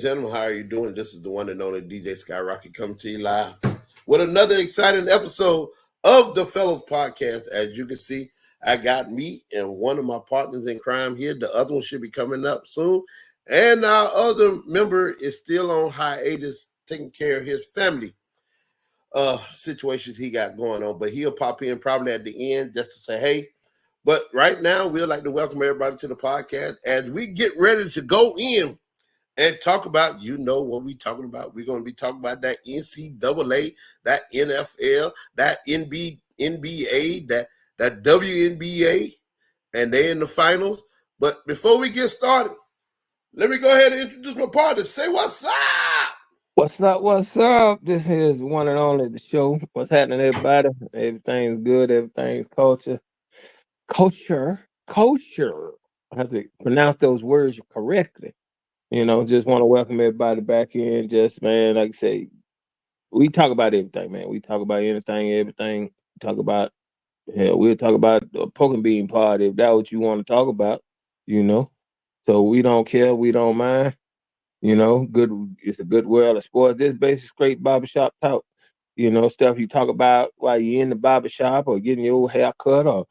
gentlemen, how are you doing? This is the one and only DJ Skyrocket coming to you live with another exciting episode of the Fellows Podcast. As you can see, I got me and one of my partners in crime here. The other one should be coming up soon. And our other member is still on hiatus, taking care of his family situations he got going on. But he'll pop in probably at the end just to say, hey. But right now, we'd like to welcome everybody to the podcast as we get ready to go in and talk about, you know what we're talking about. We're going to be talking about that NCAA, that NFL, that NBA, that WNBA, and they're in the finals. But before we get started, let me go ahead and introduce my partner. Say what's up. What's up? What's up? This is one and only the show. What's happening, everybody? Everything's good. Everything's culture. Kosher. I have to pronounce those words correctly. Just want to welcome everybody back in. Just, man, like I say, we talk about everything, man. We talk about anything, everything. Talk about, we'll talk about a poking bean party if that's what you want to talk about, you know. So we don't care. We don't mind. Good. It's a good world of sports. This basic straight barbershop talk. Stuff you talk about while you're in the barbershop or getting your hair cut, or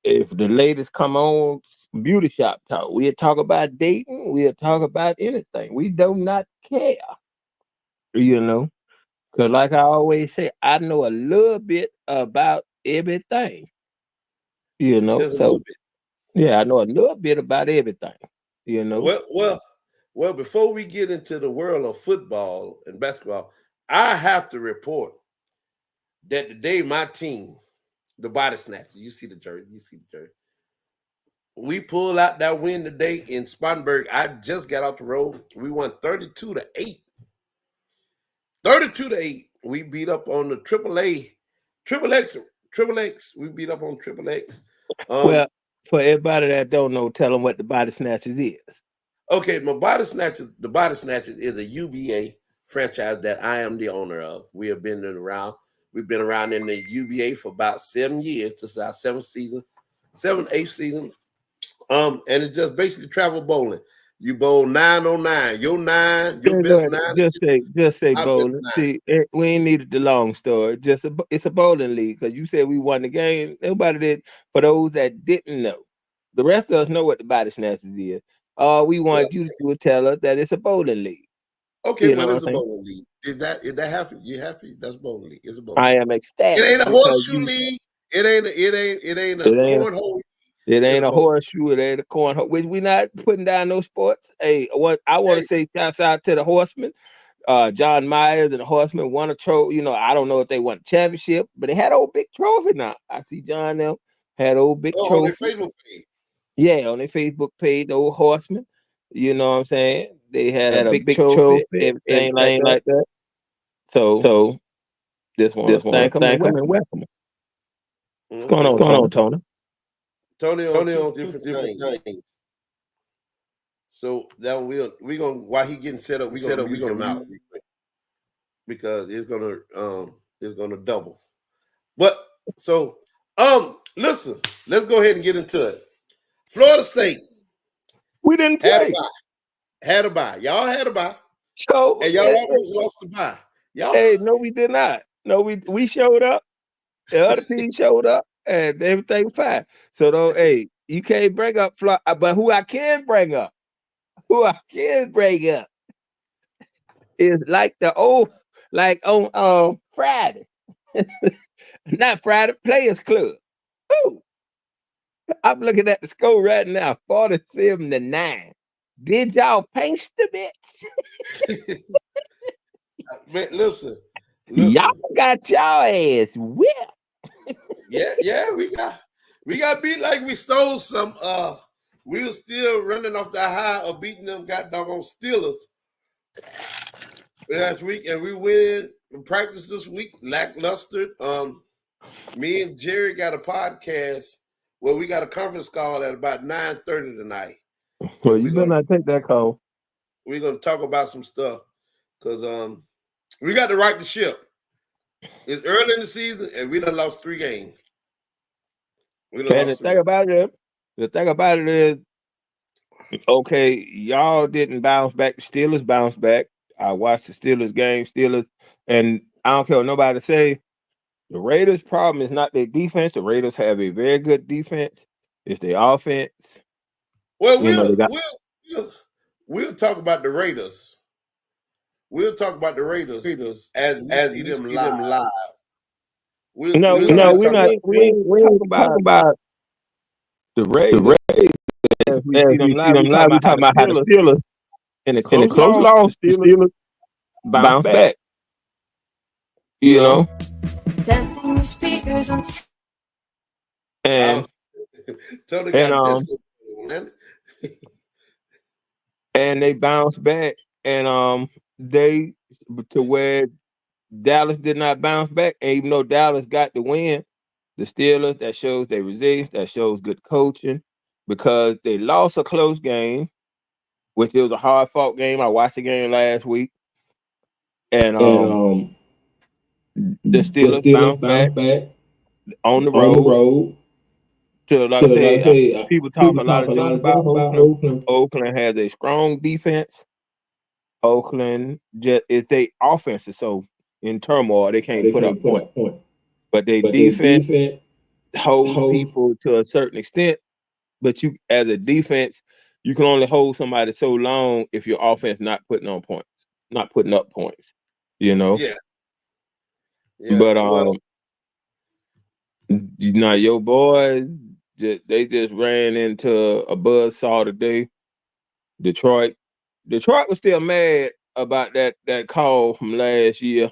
if the ladies come on, beauty shop talk. We'll talk about dating. We'll talk about anything. We do not care. Because like I always say, I know a little bit about everything. Just a So little bit. yeah, I know a little bit about everything. You know. Well, before we get into the world of football and basketball, I have to report that today my team, the Body Snatchers, you see the jersey, we pulled out that win today in Spartanburg. I just got off the road. We won 32-8. 32-8. We beat up on the Triple X. We beat up on Triple X. Well, for everybody that don't know, tell them what the Body Snatchers is. Okay, the Body Snatchers is a UBA franchise that I am the owner of. We have been around. We've been around in the UBA for about 7 years. This is our eighth season. And it's just basically travel bowling. You bowl 909. Your best nine. Just say bowling. See, we ain't needed the long story. It's a bowling league because you said we won the game. Nobody did. For those that didn't know, the rest of us know what the Body Snatchers is. All we want you to do is tell us that it's a bowling league. Okay, well, it's a bowling league. Is that happy? You happy? That's bowling league. It's a bowling league. I am ecstatic. It ain't a horseshoe league. It ain't a cornhole. It ain't a horseshoe. It ain't a cornhole. We not putting down no sports. Hey, what I want to say, shouts out to the Horsemen. John Myers and the Horsemen won a trophy. I don't know if they won a championship, but they had an old big trophy now. I see John them had old big trophy. On their Facebook page. Yeah, on their Facebook page, the old Horsemen. You know what I'm saying? They had a big trophy, everything like that. So this one, thank them and welcome them. What's going on, Tony? Tony on different things. So that we're gonna while he getting set up, we're gonna out because it's gonna double. But so listen, let's go ahead and get into it. Florida State. We didn't play. Had a bye. Y'all had a bye. So and y'all almost lost the bye. Hey, no, we did not. No, we showed up. The other team showed up, and everything was fine. So though, hey, you can't bring up Florida, but who I can bring up is like on Friday, not Friday Players Club. Oh, I'm looking at the score right now, 47-9. Did y'all paint the bitch? Man, listen. Y'all got y'all ass whipped. yeah, we got beat like we stole some. We were still running off the high of beating them goddamn Steelers last week, and we went in practice this week lackluster. Me and Jerry got a podcast where we got a conference call at about 9:30 tonight. Well, you better not take that call. We're gonna talk about some stuff because we got to right the ship. It's early in the season, and we done lost 3 games. The thing about it is, Okay, y'all didn't bounce back. The Steelers bounced back. I watched the Steelers game. Steelers, and I don't care what nobody say. The Raiders' problem is not their defense. The Raiders have a very good defense. It's their offense. Well, You know, they got we'll talk about the Raiders. We'll talk about the Raiders as we see them live. no, we're not. We ain't talking about the Raiders as we see them live. We talking about how the Steelers in a close loss, the Steelers bounce back. You know, Testing the speakers on. and Tony and got disco, man. and they bounced back, and they to where Dallas did not bounce back. And even though Dallas got the win, the Steelers, that shows their resilience, that shows good coaching, because they lost a close game, which it was a hard fought game. I watched the game last week, and the Steelers bounced back on the road. So, like I say, people talk a lot of junk about Oakland. Oakland has a strong defense. Oakland just is their offense is so in turmoil they can't put up points. But their defense holds people to a certain extent. But you, as a defense, you can only hold somebody so long if your offense not putting up points. You know. Yeah. But your boys, they just ran into a buzzsaw today. Detroit was still mad about that call from last year.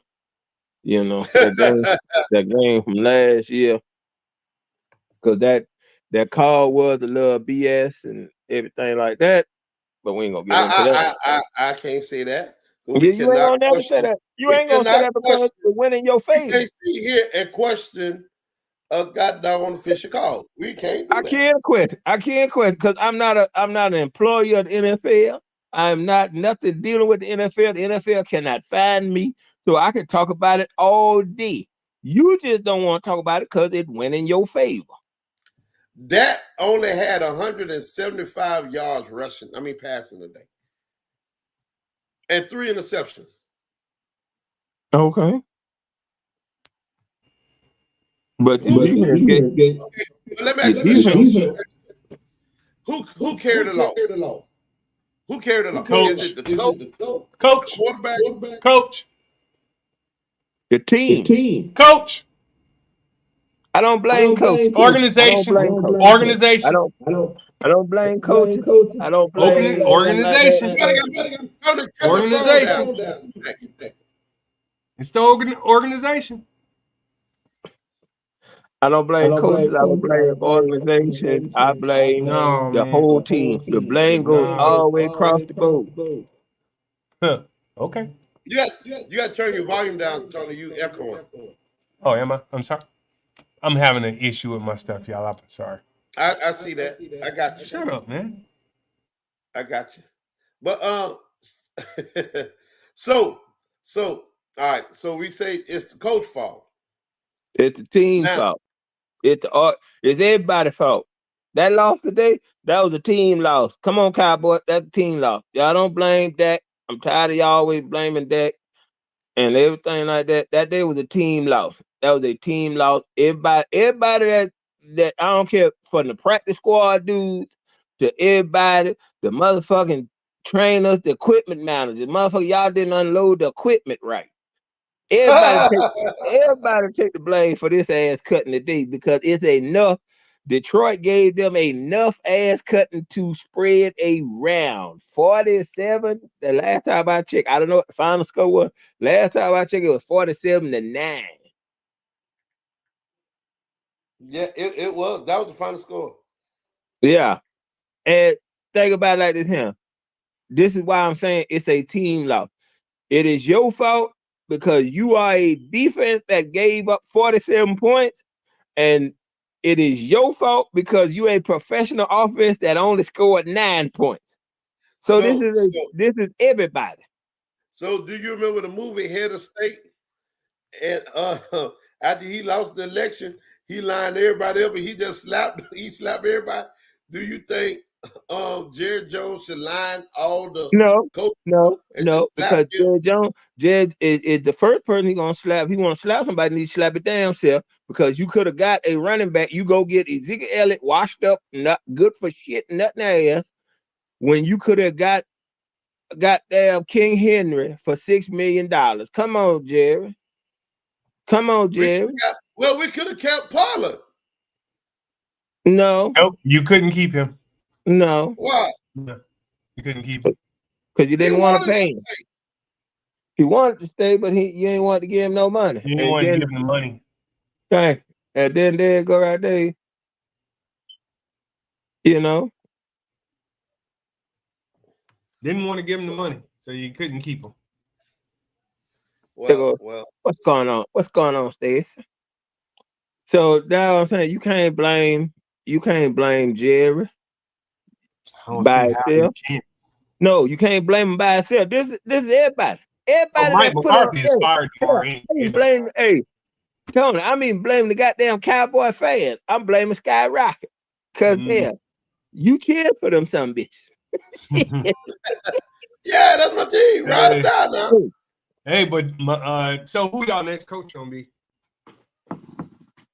You know, that game from last year. Because that call was a little BS and everything like that. But we ain't gonna get into that. I can't say that. You ain't gonna never say that. You ain't gonna say that because it's winning your favor. You can't sit here and question a goddamn official call. We can't do that. I can't question because I'm not an employee of the NFL. I'm not nothing dealing with the NFL. The NFL cannot find me, so I can talk about it all day. You just don't want to talk about it because it went in your favor. That only had 175 yards passing today. And 3 interceptions. Okay. But let me ask you who carried the loss? Who carried the loss? Coach. Is it the coach? Quarterback? Coach. The team. Coach. I don't blame coaches. Organization. I don't blame coaches. I don't blame organization. Organization. It's the organization. I don't blame coaches. I don't blame organizations. I blame the whole team. The blame goes all the way across the board. Huh. Okay. You got to turn your volume down, Tony. You echoing. Oh, am I? I'm sorry. I'm having an issue with my stuff, y'all. I'm sorry. I see that. I got you. Shut up, man. I got you. But so all right. So we say it's the coach's fault. It's the team's fault. It's everybody's fault. That loss today, that was a team loss. Come on, Cowboy, that's a team loss. Y'all don't blame Dak. I'm tired of y'all always blaming Dak and everything like that. That day was a team loss. That was a team loss. Everybody that I don't care, from the practice squad dudes to everybody, the motherfucking trainers, the equipment managers, motherfucker, y'all didn't unload the equipment right. Everybody take the blame for this ass cutting today because it's enough. Detroit gave them enough ass cutting to spread around. 47. The last time I checked, I don't know what the final score was. Last time I checked, it was 47-9. Yeah, it was. That was the final score. Yeah. And think about it like this here. This is why I'm saying it's a team loss. It is your fault because you are a defense that gave up 47 points, and it is your fault because you a professional offense that only scored 9 points. So this is everybody. So do you remember the movie Head of State? And after he lost the election, he lined everybody up and he just slapped everybody. Do you think Jerry Jones should line all the No, coaches no, and just slap because him. Jed is the first person he gonna slap. He want to slap somebody, needs to slap it damn self, because you could have got a running back. You go get Ezekiel Elliott, washed up, not good for shit, nothing ass, when you could have got damn King Henry for $6 million. Come on, Jerry. Come on, Jerry. We could have kept Pollard. No, Nope, you couldn't keep him. no, Why? No, you couldn't keep him. because you didn't want to wanted pay him. He wanted to stay, but you ain't want to give him no money. You didn't And want to then, give him the money. okay, and then there you go right there. You know, Didn't want to give him the money, so you couldn't keep him. Well, what's going on? What's going on, Stacey? So now I'm saying you can't blame Jerry I don't by see how you itself. can. No, you can't blame him by itself. This is everybody. Everybody Mike that put up. McCarthy is fired tomorrow. I ain't blame. Hey, Tony, I mean blame the goddamn Cowboy fans. I'm blaming Skyrocket. Cause yeah, you cheered for them some bitches. yeah, that's my team. Ride it down now. Hey, but so who y'all next coach gonna be?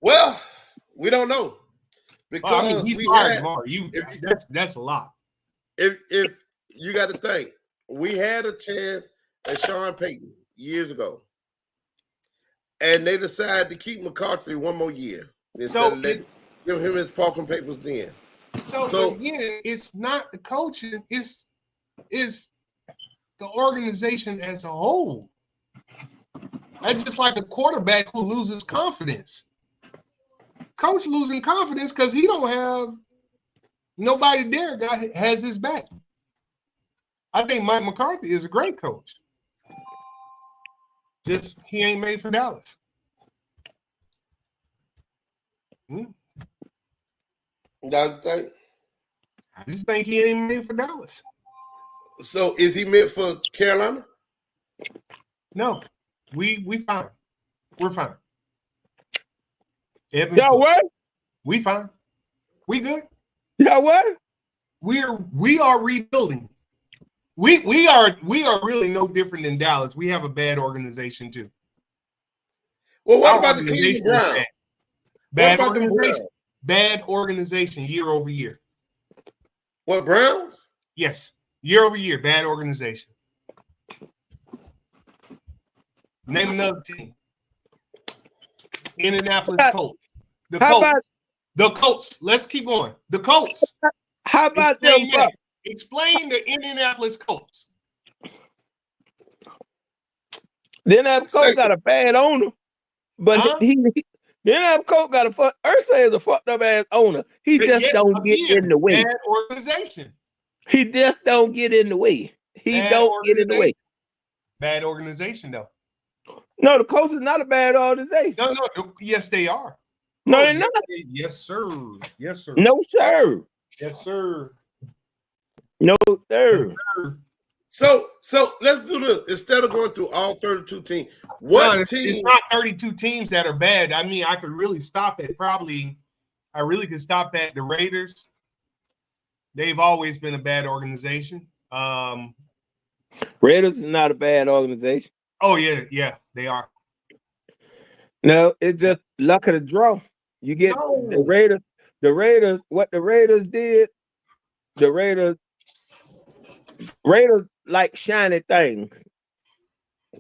Well, we don't know because I mean, he's fired tomorrow. That's a lot. If you got to think, we had a chance at Sean Payton years ago, and they decided to keep McCarthy one more year instead of give him his parking papers then. So again, it's not the coaching; it's the organization as a whole. That's just like a quarterback who loses confidence. Coach losing confidence because he don't have nobody there has his back. I think Mike McCarthy is a great coach. Just he ain't made for Dallas. That's the thing. I just think he ain't made for Dallas. So is he meant for Carolina? No, we fine. We're fine. Y'all what? We fine. We good. Y'all what? We are rebuilding. We are really no different than Dallas. We have a bad organization too. Well, what about the Cleveland Browns? Bad organization. Bad organization year over year. What, Browns? Yes, year over year, bad organization. Name another team. Indianapolis Colts. The Colts. Let's keep going. The Colts. How about them? Explain the Indianapolis Colts. Then that Colts got a bad owner, but that Colts got Ursay is a fucked up ass owner. He just don't get in the way. Bad organization. He just don't get in the way. He don't get in the way. Bad organization though. No, the Colts is not a bad organization. No. Yes, they are. No, they're not. Yes, sir. Yes, sir. No, sir. Yes, sir. No, sir. So let's do this. Instead of going through all 32 teams, it's not 32 teams that are bad. I mean, I could really stop at the Raiders. They've always been a bad organization. Raiders is not a bad organization. Oh, yeah, they are. No, it's just luck of the draw. You get the Raiders. What the Raiders did, the Raiders like shiny things.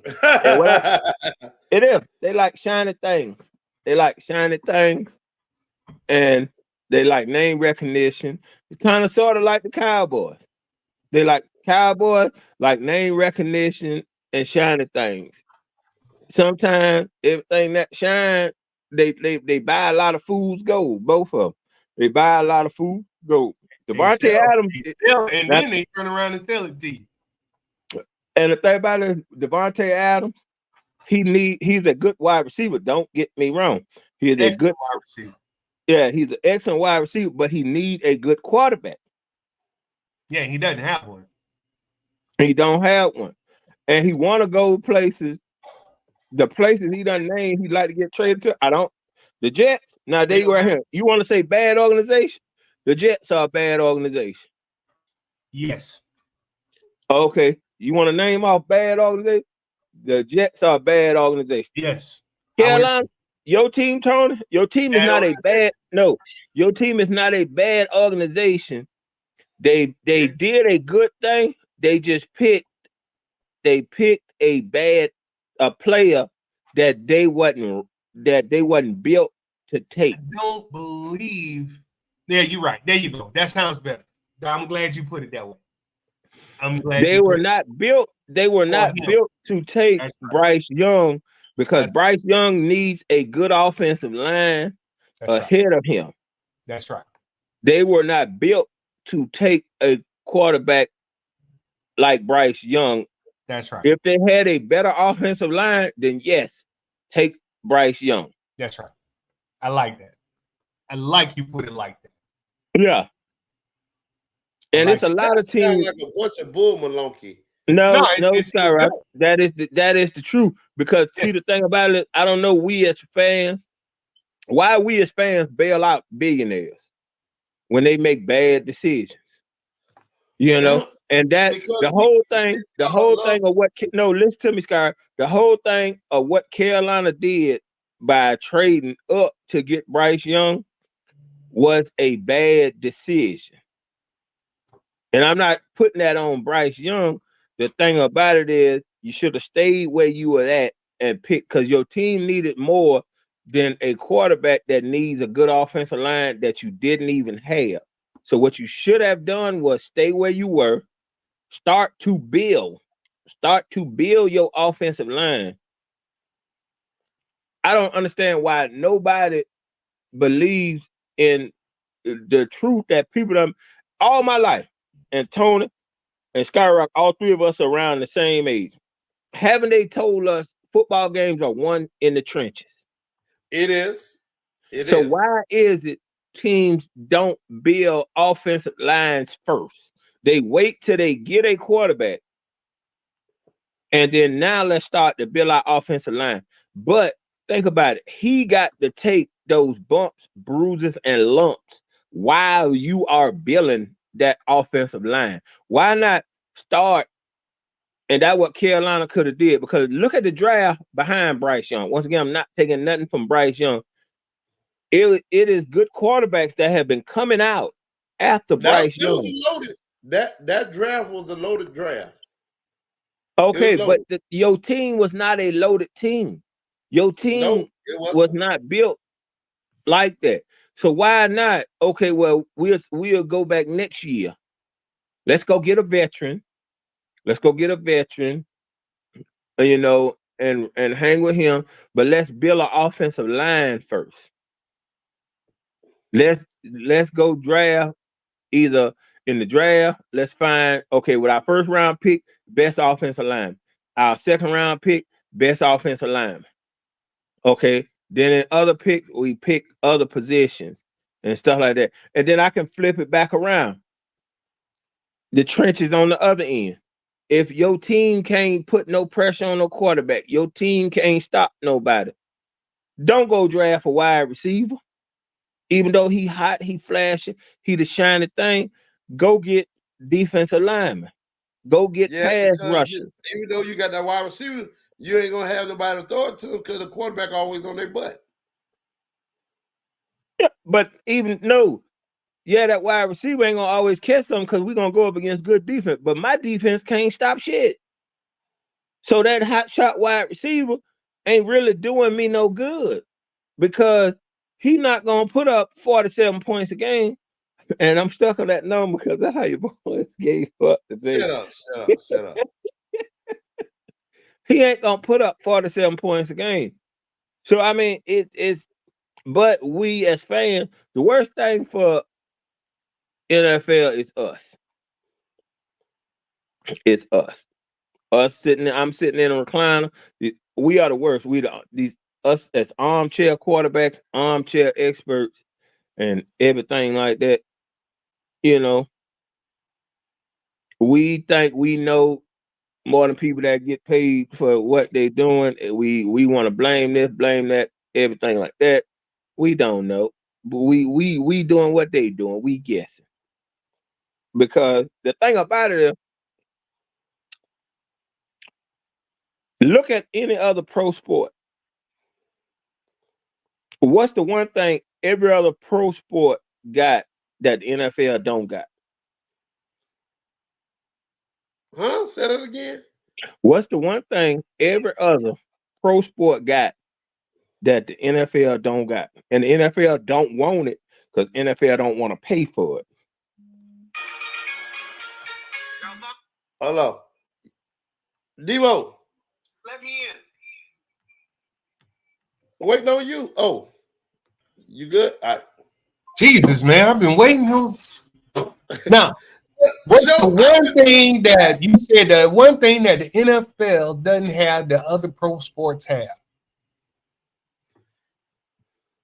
It is. They like shiny things. They like shiny things, and they like name recognition. It's kind of sort of like the Cowboys. They like Cowboys, like name recognition and shiny things. Sometimes everything that shine, they buy a lot of fools gold. Both of them, they buy a lot of food gold. Devontae Adams, and then they turn around and sell it to you. And the thing about it, Devontae Adams, he's a good wide receiver. Don't get me wrong. He's a good wide receiver. Yeah, he's an excellent wide receiver, but he needs a good quarterback. Yeah, he doesn't have one. He don't have one. And he want to go places. The places he done named, he'd like to get traded to. The Jets, now they right here. You want to say bad organization? The Jets are a bad organization. Yes. Okay, you want to name off bad organization? The Jets are a bad organization. Yes. Carolina, your team, Tony, your team is Bad not a bad. No, your team is not a bad organization. They did a good thing. They just picked a player that they wasn't built to take. I don't believe. Yeah, you're right. There you go. That sounds better. I'm glad you put it that way. I'm glad They you were put it. not built. They were not him. built to take That's right. Bryce Young because That's Bryce Young needs a good offensive line That's right. ahead of him. That's right. They were not built to take a quarterback like Bryce Young. That's right. If they had a better offensive line, then yes, take Bryce Young. That's right. I like that. I like you put it like that. Yeah. And it's a lot of teams. Like a bunch of bull maloney. No, it's Skyrock. good. That is the truth. Because see, the thing about it, I don't know. We as fans, why we as fans bail out billionaires when they make bad decisions, you know? And that Because the whole thing of what listen to me, Sky. The whole thing of what Carolina did by trading up to get Bryce Young was a bad decision. And I'm not putting that on Bryce Young. The thing about it is you should have stayed where you were at and picked because your team needed more than a quarterback that needs a good offensive line that you didn't even have. So what you should have done was stay where you were, start to build your offensive line. I don't understand why nobody believes in the truth that people done all my life. And Tony and Skyrock, all three of us are around the same age. Haven't they told us football games are won in the trenches? It is. So why is it teams don't build offensive lines first? They wait till they get a quarterback. And then now let's start to build our offensive line. But think about it. He got to take those bumps, bruises, and lumps while you are building that offensive line. Why not start? And that's what Carolina could have did, because look at the draft behind Bryce Young. Once again, I'm not taking nothing from Bryce Young. It is good quarterbacks that have been coming out after Bryce Young. That draft was a loaded draft. Okay, but your team was not a loaded team. Your team was not built like that. So why not? Okay, well, we'll go back next year. Let's go get a veteran. You know, and hang with him. But let's build an offensive line first. Let's go draft either in the draft. Let's find with our first round pick, best offensive line. Our second round pick, best offensive lineman. Okay. Then in other picks, we pick other positions and stuff like that. And then I can flip it back around. The trenches on the other end. If your team can't put no pressure on no quarterback, your team can't stop nobody. Don't go draft a wide receiver. Even though he hot, he flashing, he the shiny thing. Go get defensive linemen. Go get pass rushers. Even though you got that wide receiver, you ain't gonna have nobody to throw it to because the quarterback always on their butt. Yeah, but that wide receiver ain't gonna always catch something because we're gonna go up against good defense. But my defense can't stop shit. So that hot shot wide receiver ain't really doing me no good because he's not gonna put up 47 points a game. And I'm stuck on that number because that's how your boys gave up today. Shut up. He ain't gonna put up 47 points a game. So I mean, but we as fans, the worst thing for NFL is us. It's us. I'm sitting in a recliner. We are the worst. Us as armchair quarterbacks, armchair experts, and everything like that. You know, we think we know more than people that get paid for what they're doing. We want to blame this, blame that, everything like that. We don't know, but we doing what they doing. We guessing. because the thing about it is, look at any other pro sport. What's the one thing every other pro sport got that the NFL don't got? Huh? Say that again. What's the one thing every other pro sport got that the NFL don't got? And the NFL don't want it because NFL don't want to pay for it. Hello. Devo. Let me in. Waiting on you. Oh, you good? All right. Jesus, man, I've been waiting on. Now, what's the one thing that you said? The one thing that the NFL doesn't have that other pro sports have?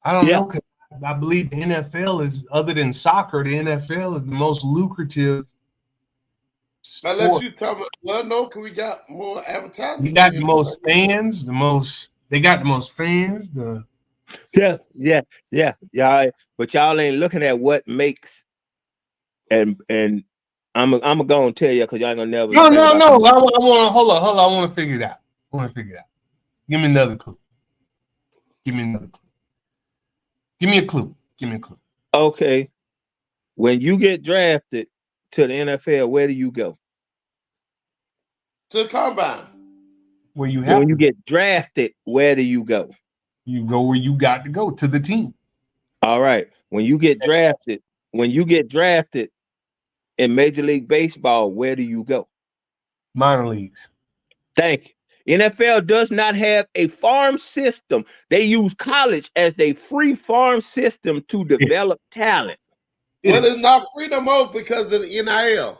I don't know. 'Cause I believe the NFL is, other than soccer, the NFL is the most lucrative sport. Unless you talk about, well, no, because we got more advertising. You got the most fans. They got the most fans. Yeah. But y'all ain't looking at what makes. And I'm gonna go and tell you because y'all gonna never. No. I want to hold on. I want to figure it out. Give me another clue. Give me a clue. Okay. When you get drafted to the NFL, where do you go? To the combine. Where you have When you to. get drafted, where do you go? You go where you got to go, to the team. All right. When you get drafted in Major League Baseball, where do you go? Minor leagues. Thank you. NFL does not have a farm system. They use college as their free farm system to develop talent. Well, it's not free no more because of the NIL.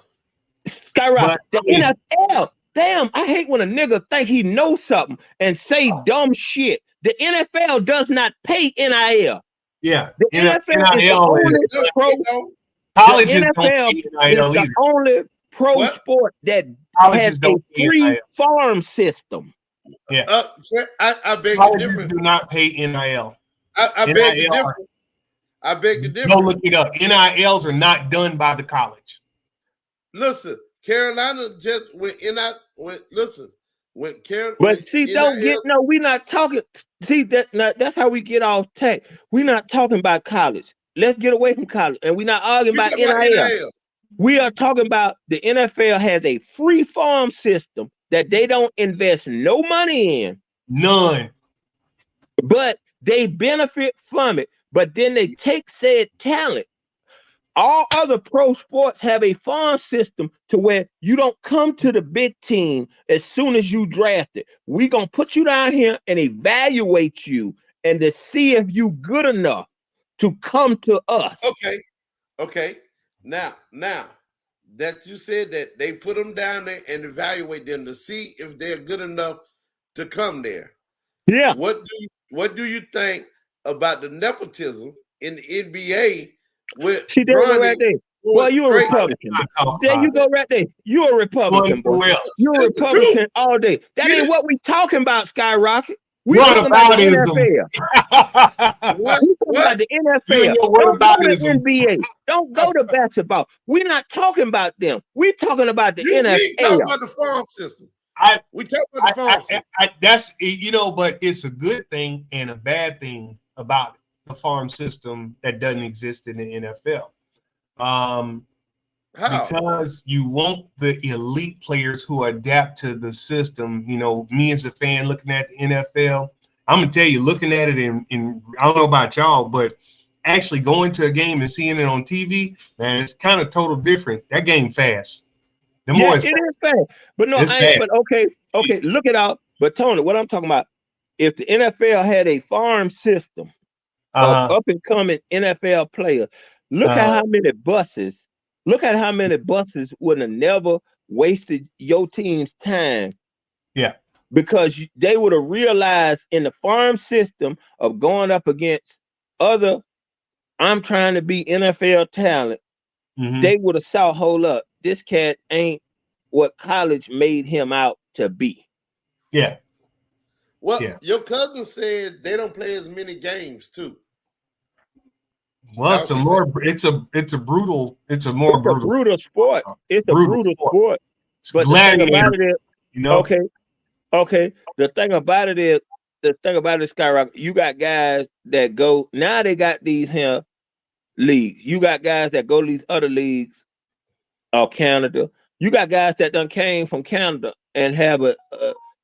Skyrocket. The NFL. Damn, I hate when a nigga think he knows something and say dumb shit. The NFL does not pay NIL. Yeah. The NFL is the only pro. Colleges The don't NFL pay is NIL the either. only pro What? sport that Colleges has a don't pay free NIL. farm system. Yeah. I beg to Colleges differ. do not pay NIL. I beg to NIL differ. I beg to differ. Go look it up. NILs are not done by the college. Listen, Carolina just went in. When Carolina. But see, we're not talking. See, that's how we get off tech. We're not talking about college. Let's get away from college. And we're not arguing about NIL. We are talking about the NFL has a free farm system that they don't invest no money in. None. But they benefit from it. But then they take said talent. All other pro sports have a farm system to where you don't come to the big team as soon as you draft it. We're going to put you down here and evaluate you and to see if you good enough to come to us. Okay. Now that you said that they put them down there and evaluate them to see if they're good enough to come there. Yeah. What do you think about the nepotism in the NBA? See, there you go right there. Well, you're a Republican. There you go right there. You're a Republican, boy. You're a Republican all day. That ain't what we talking about, Skyrocket. We talking about the NFL. We talking about the NFL. Don't go to NBA. Don't go to basketball. We're not talking about them. We're talking about the NFL. We talking about the farm system. We talk about the farm system. That's but it's a good thing and a bad thing about the farm system that doesn't exist in the NFL. How? Because you want the elite players who adapt to the system. You know, me as a fan looking at the NFL, I'm gonna tell you, looking at it in I don't know about y'all, but actually going to a game and seeing it on TV, man, it's kind of total different. That game fast. It is fast. But no, okay, look it out. But Tony, what I'm talking about, if the NFL had a farm system of up and coming NFL players, look at how many buses. Look at how many buses would have never wasted your team's time. Yeah. Because they would have realized in the farm system of going up against other, I'm trying to be NFL talent, they would have saw, hold up, this cat ain't what college made him out to be. Yeah. Well, your cousin said they don't play as many games too. Well, That's what she said. it's a more It's a brutal brutal sport. It's a brutal sport. It's But the thing gladiator, about it is, you know. okay. The thing about it is, Skyrocket, you got guys that go, now they got these here leagues. You got guys that go to these other leagues or Canada. You got guys that done came from Canada and have a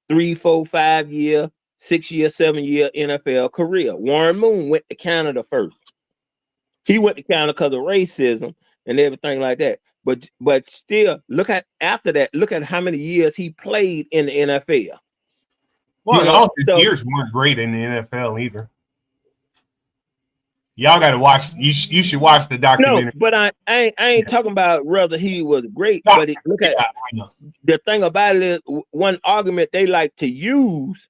3, 4, 5 year, 6 year, 7 year NFL career. Warren Moon went to Canada first. He went to Canada because of racism and everything like that. But still, look at after that. Look at how many years he played in the NFL. Well, You know, all his so- years weren't great in the NFL either. Y'all got to watch. You should watch the No, documentary. but I ain't talking about whether he was great. No, But look at Yeah, I know. the thing about it is one argument they like to use.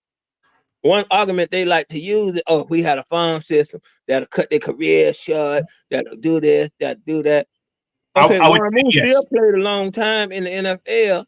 One argument they like to use is, oh, we had a farm system that'll cut their career short, that'll do this, that'll do that. Okay, I would Warren say Moon yes. still played a long time in the NFL.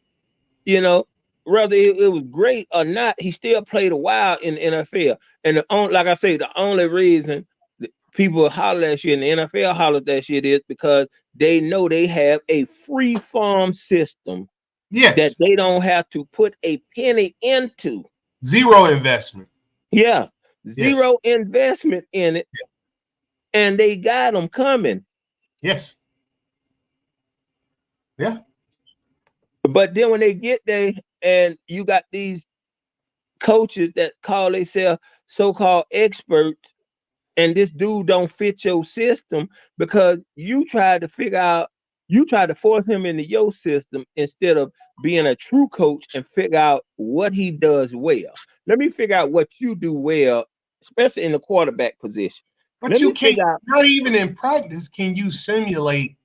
You know, whether it was great or not, he still played a while in the NFL. And like I say, the only reason that people holler that shit and the NFL holler that shit is because they know they have a free farm system Yes. that they don't have to put a penny into. Zero investment. Yeah, zero investment in it, and they got them coming. Yes. Yeah. But then when they get there, and you got these coaches that call themselves so-called experts, and this dude don't fit your system because you tried to force him into your system instead of being a true coach and figure out what he does well. Let me figure out what you do well, especially in the quarterback position. But Let you me can't, figure out not even in practice, can you simulate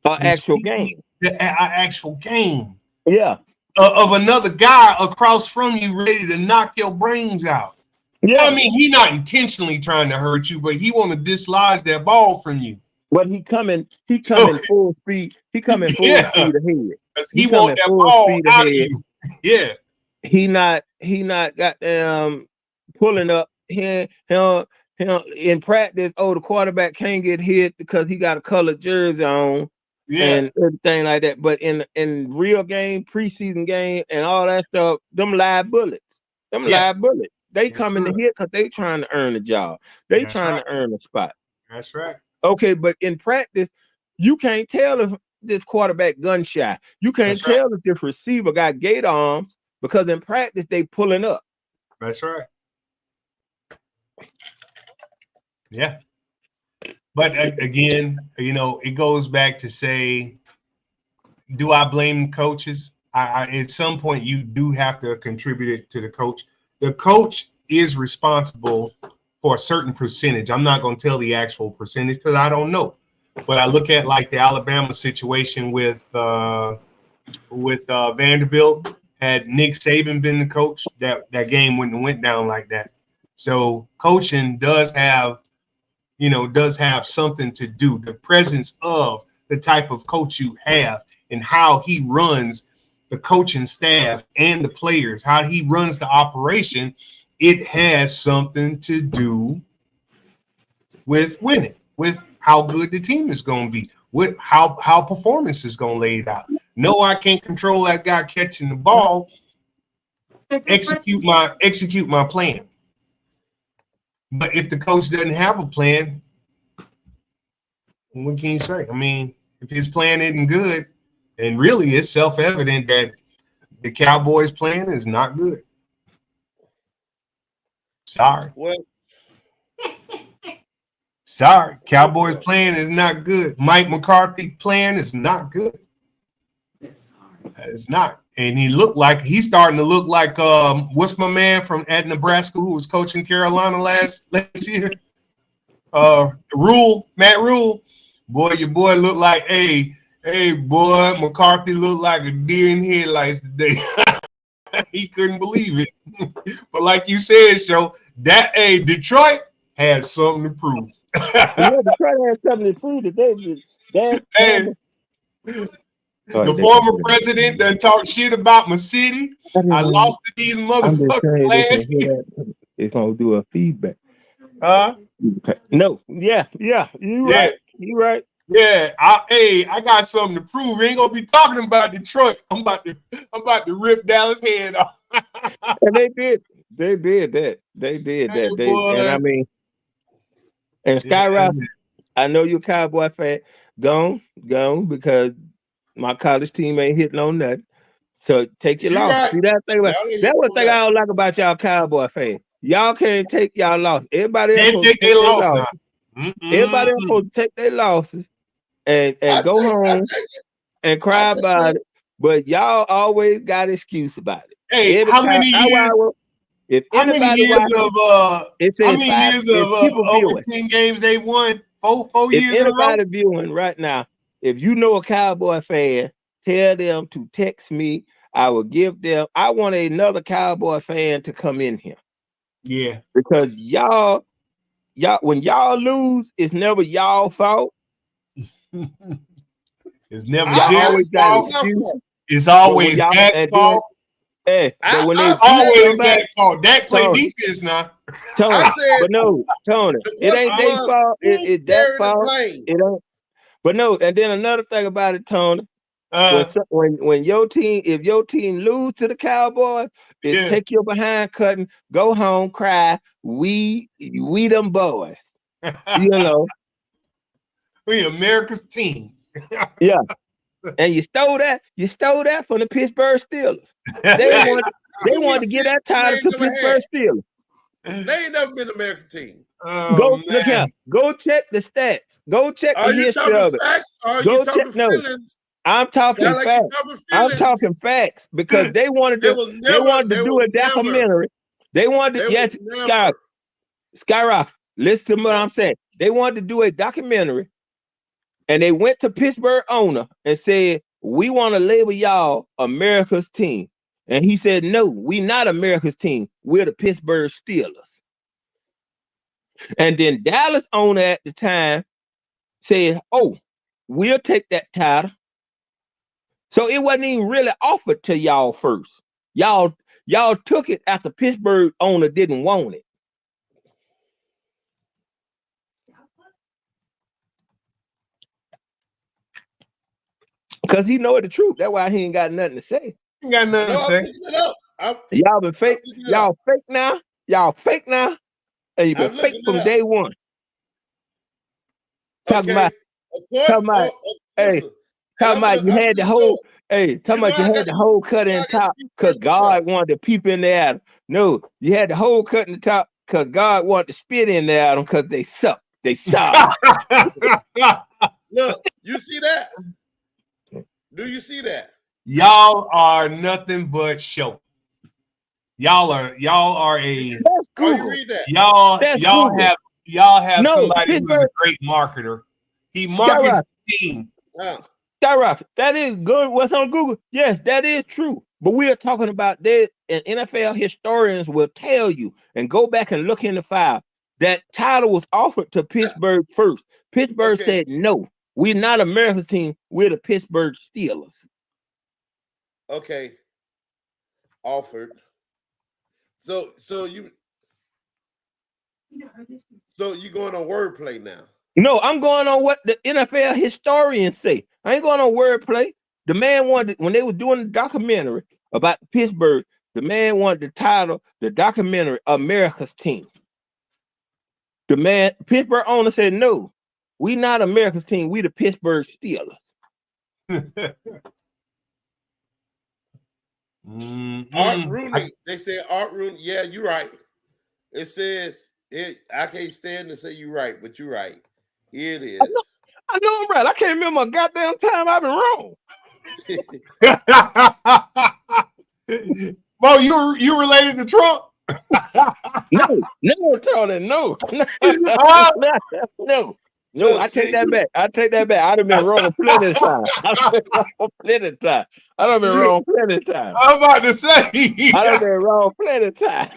an the actual speed- game. the actual game Yeah. of another guy across from you ready to knock your brains out. Yeah. I mean, he not intentionally trying to hurt you, but he want to dislodge that ball from you. But he coming So- full speed. He coming full Yeah. speed ahead. 'Cause He he want coming that full ball speed out of ahead. you. Yeah. He not goddamn pulling up. He in practice. Oh, the quarterback can't get hit because he got a colored jersey on Yeah. and everything like that. But in real game, preseason game, and all that stuff, them live bullets. Yes. They Yes, come in the sir. hit because they trying to earn a job. They That's trying right. to earn a spot. That's right. Okay, but in practice, you can't tell if this quarterback gun shy. You can't That's right. tell if this receiver got gate arms because in practice they pulling up. That's right. Yeah. But again, it goes back to say, do I blame coaches? I at some point you do have to contribute it to the coach. The coach is responsible for a certain percentage. I'm not going to tell the actual percentage because I don't know. But I look at like the Alabama situation with Vanderbilt. Had Nick Saban been the coach, that game wouldn't have went down like that. So coaching does have something to do. The presence of the type of coach you have and how he runs the coaching staff and the players, how he runs the operation, it has something to do with winning, with how good the team is going to be, with how performance is going to lay it out. No, I can't control that guy catching the ball. Execute my plan. But if the coach doesn't have a plan, what can you say? I mean, if his plan isn't good, and really it's self-evident that the Cowboys' plan is not good. Sorry. Well, Sorry. Cowboys' plan is not good. Mike McCarthy plan is not good. It's not. And he's starting to look like what's my man from at Nebraska who was coaching Carolina last year? Matt Rule. Boy, your boy looked like, hey boy, McCarthy looked like a deer in headlights today. He couldn't believe it. But like you said, that Detroit has something to prove. Yeah, Detroit has something to prove today. The former president done talked shit about my city. I lost to these motherfuckers last year. It's gonna do a feedback. No, yeah, you Yeah. right. You right. Yeah, I got something to prove. We ain't gonna be talking about Detroit. I'm about to rip Dallas head off. And they did. They did that. They did Hey, that. They boy. and I mean, and Yeah, Skyrocket, I know you're a Cowboy fan. Gone, because my college team ain't hitting on nothing. So take your You loss. right. See that thing about Y'all ain't that one hitting thing on I don't like about y'all Cowboy fans. Y'all can't take y'all loss. Everybody else can't supposed to take take their their loss losses. now. Everybody else supposed to take their losses and I go take home it. and I cry take about it. it. But y'all always got excuse about it. Hey, Every how time many years? if How many anybody years watches, of it how says many 5. years If of people over viewing, 10 games they won? Four if years in a row? anybody viewing right now, if you know a Cowboy fan, tell them to text me. I will give them. I want another Cowboy fan to come in here Yeah. because y'all, when y'all lose, it's never y'all fault. It's never Y'all I always Jerry's got say fault. it's my excuses. fault. It's But when always y'all Dak's and then, fault. but when they I beat said Always somebody, Dak's fault. Dak play Tony, defense now. I Tony, said but no, Tony, the it question ain't their Uh, was fault. who It that carried the fault. blame. It ain't. But no, and then another thing about it, Tony, uh, when your team, if your team lose to the Cowboys, is yeah. take your behind cutting, go home, cry. We them boys, you know. We America's team. Yeah, and you stole that. You stole that from the Pittsburgh Steelers. They want they How many wanted to get that seasons they title ain't to never had? Pittsburgh Steelers. They ain't never been an American team. Oh Go look here. man. Go check the stats. Go check the Are you history talking of it. facts or are you Go check. talking No, feelings? I'm talking Sound like you facts. talking I'm feelings. talking facts because they wanted to. They wanted to do a documentary. They wanted they to, was yes, never. Skyrocket. Listen to what Huh? I'm saying. They wanted to do a documentary, and they went to Pittsburgh owner and said, "We want to label y'all America's team." And he said, "No, we not America's team. We're the Pittsburgh Steelers." And then Dallas owner at the time said, "Oh, we'll take that title." So it wasn't even really offered to y'all first. Y'all took it after Pittsburgh owner didn't want it. Because he know the truth. That's why he ain't got nothing to say. You got I nothing know to I'm say. looking it up. Y'all been I'm fake. looking it up. Y'all fake now. Y'all fake now. And you been I'm fake looking it from up. day one. Talking Okay. about, hey, Listen, and talking about you I'm had the gonna go. whole, hey, talking You know about you I had got the to. whole cut You know in I got to top be because fair with y'all. God wanted to peep in there at them. No, you had the whole cut in the top because God wanted to spit in there at them because they suck. They suck. Look, you see that? Do you see that? Y'all are nothing but show. Y'all are a That's Oh, you Google. read that? That's Google. y'all have No, somebody who is a Pittsburgh great marketer. He markets Skyrocket. the team. Skyrocket. That is good. What's on Google? Yes, that is true. But we are talking about that, and NFL historians will tell you and go back and look in the file. That title was offered to Pittsburgh first. Pittsburgh Okay. said, no, we're not America's team. We're the Pittsburgh Steelers. Okay. Offered. So you going on wordplay now? No, I'm going on what the NFL historians say. I ain't going on wordplay. The man wanted, when they were doing the documentary about Pittsburgh, the man wanted the title, the documentary, America's Team. The man, Pittsburgh owner said, no, we not America's team. We the Pittsburgh Steelers. Art Rooney. They said Art Rooney. Yeah, you're right. It says it. I can't stand to say you're right, but you're right. Here it is. I know I'm right. I can't remember a goddamn time I've been wrong. Bo, you related to Trump? No, Tony, no. No, I take that back. I take that back. I'd have been wrong plenty of times. I done been wrong plenty of times. I'm about to say. I done been wrong plenty of times.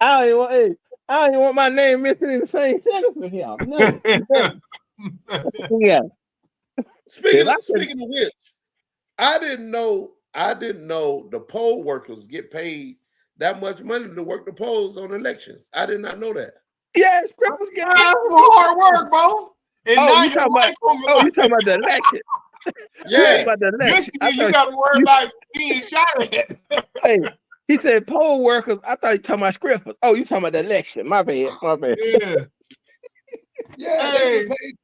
I don't even want my name mentioned in the same sentence with him. No. Yeah. Speaking of which, I didn't know the poll workers get paid that much money to work the polls on elections. I did not know that. Yeah, strippers get That's some hard work, bro. And Oh, now you talking about? Oh, you talking about the election? You Yeah, about the election? I you thought got to worry you- about being shot at. Hey, he said poll workers. I thought you talking about scrippers. Oh, you talking about the election? My bad. My bad. Yeah. yeah, Hey. they get paid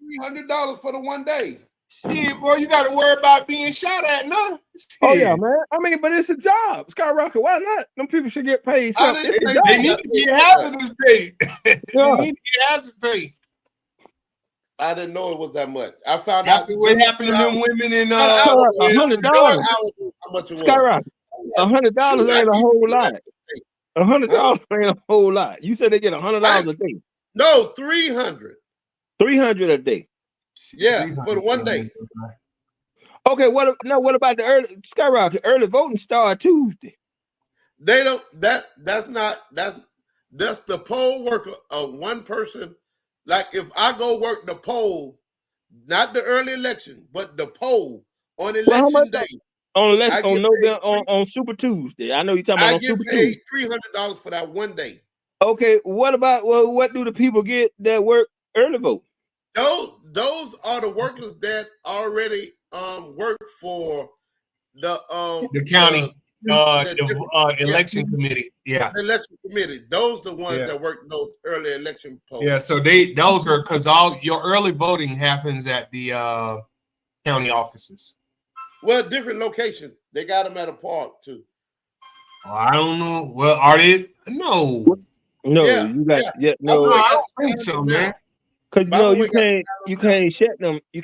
$300 for the one day. Shit, boy, you got to worry about being shot at now. Oh yeah, Shit. man. I mean, but it's a job. Skyrocket. Why not? Them people should get paid. I Something. didn't It's a think job. They need to get hazardous pay. They Yeah. need to get hazardous pay. I didn't know it was that much. I found out After what happened to them women in $100. how much it was. Skyrocket. $100 Shoot, I ain't a need whole to- lot. $100 ain't a whole lot. You said they get $100 a day. No, 300. $300 a day. Yeah, for the one day. Okay, what about the early Skyrocket? Early voting start Tuesday. They don't. That's the poll worker of one person. Like if I go work the poll, not the early election, but the poll on Well, how election much- day, On I get November paid on Super Tuesday. I know you're talking about I on get Super paid Tuesday. $300 for that one day. Okay, what about what do the people get that work early vote? Those are the workers that already work for the county, the different- election committee. Yeah. the election committee. Those the ones Yeah. that work those early election polls. Yeah. So those are because all your early voting happens at the county offices. Well, different locations. They got them at a park too. I don't know. Well, are they? No. No, Yeah, you got No, no, I don't think so, man. because By the you way, got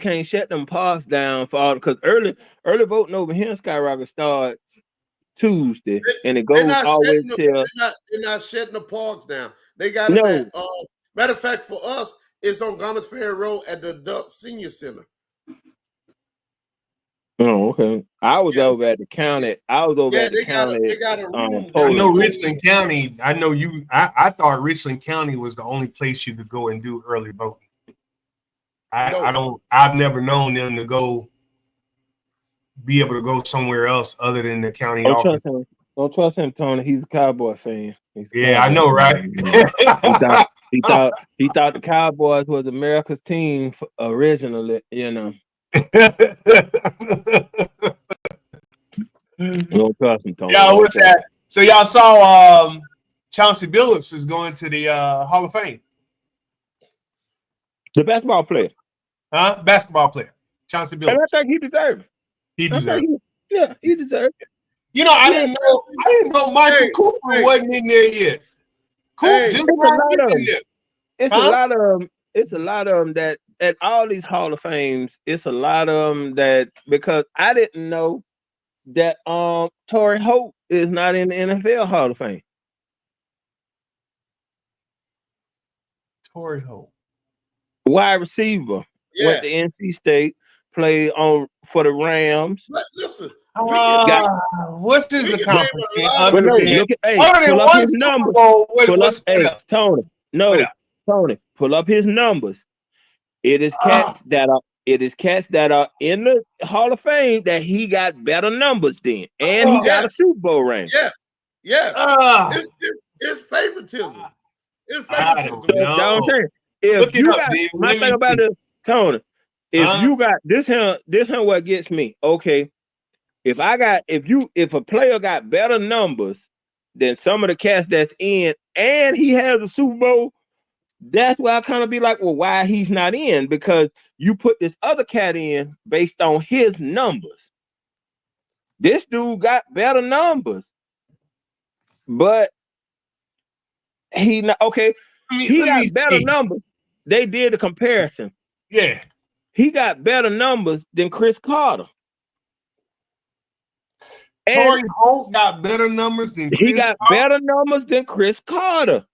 can't shut them parks down for all because early voting over here in Skyrocket starts Tuesday and it goes They're not all the way shutting till they're not shutting the parks down. They got No. it at matter of fact for us, it's on Gunners Ferry Road at the Adult Senior Center. Oh, okay. I was Yeah. over at the county. I was over Yeah, at the they got county. a room. I down I know there. Richland County. I know you. I thought Richland County was the only place you could go and do early voting. No. I've never known them to be able to go somewhere else other than the county Don't office. trust him. Don't trust him, Tony. He's a Cowboy fan. He's a Yeah, I Cowboy know, fan. right? He thought the Cowboys was America's team originally. You know, don't trust him, Tony. Yeah, Don't what's trust that? So y'all saw Chauncey Billups is going to the Hall of Fame, him. The basketball player, huh? Basketball player, Chauncey and I Billups. think he deserved. He I deserves. think he deserved. You know, I didn't know Michael Hey, Cooper hey. wasn't in there yet. Cooper Hey. just It's a got lot in of there. It's Huh? a lot of them. It's a lot of them that at all these Hall of Fames. It's a lot of them that because I didn't know that Torrey Holt is not in the NFL Hall of Fame. Torrey Holt. Wide receiver Yeah. went to NC State, played for the Rams. But listen, we can- What's his we can accomplishment? name a lot Other of But no, than, look at other than pull up one his Super numbers. Bowl, Pull up, what's hey, else? Tony. What No, else? Tony. Pull up his numbers. It is cats that are in the Hall of Fame that he got better numbers than, and he got a Yes. Super Bowl ring. Yes. Ah, It's favoritism. It's I favoritism. don't That's know. what I'm saying. If Look it you up, got Dave. my Let me thing about see. it, Tony, if Huh? you got this here what gets me. Okay, if a player got better numbers than some of the cats that's in, and he has a Super Bowl, that's why I kind of be like, well, why he's not in? Because you put this other cat in based on his numbers. This dude got better numbers, but he not okay. He Let me got better see. numbers. They did a comparison. Yeah. He got better numbers than Chris Carter. And Torrey Holt got better numbers than Chris he got Carter. better numbers than Chris Carter.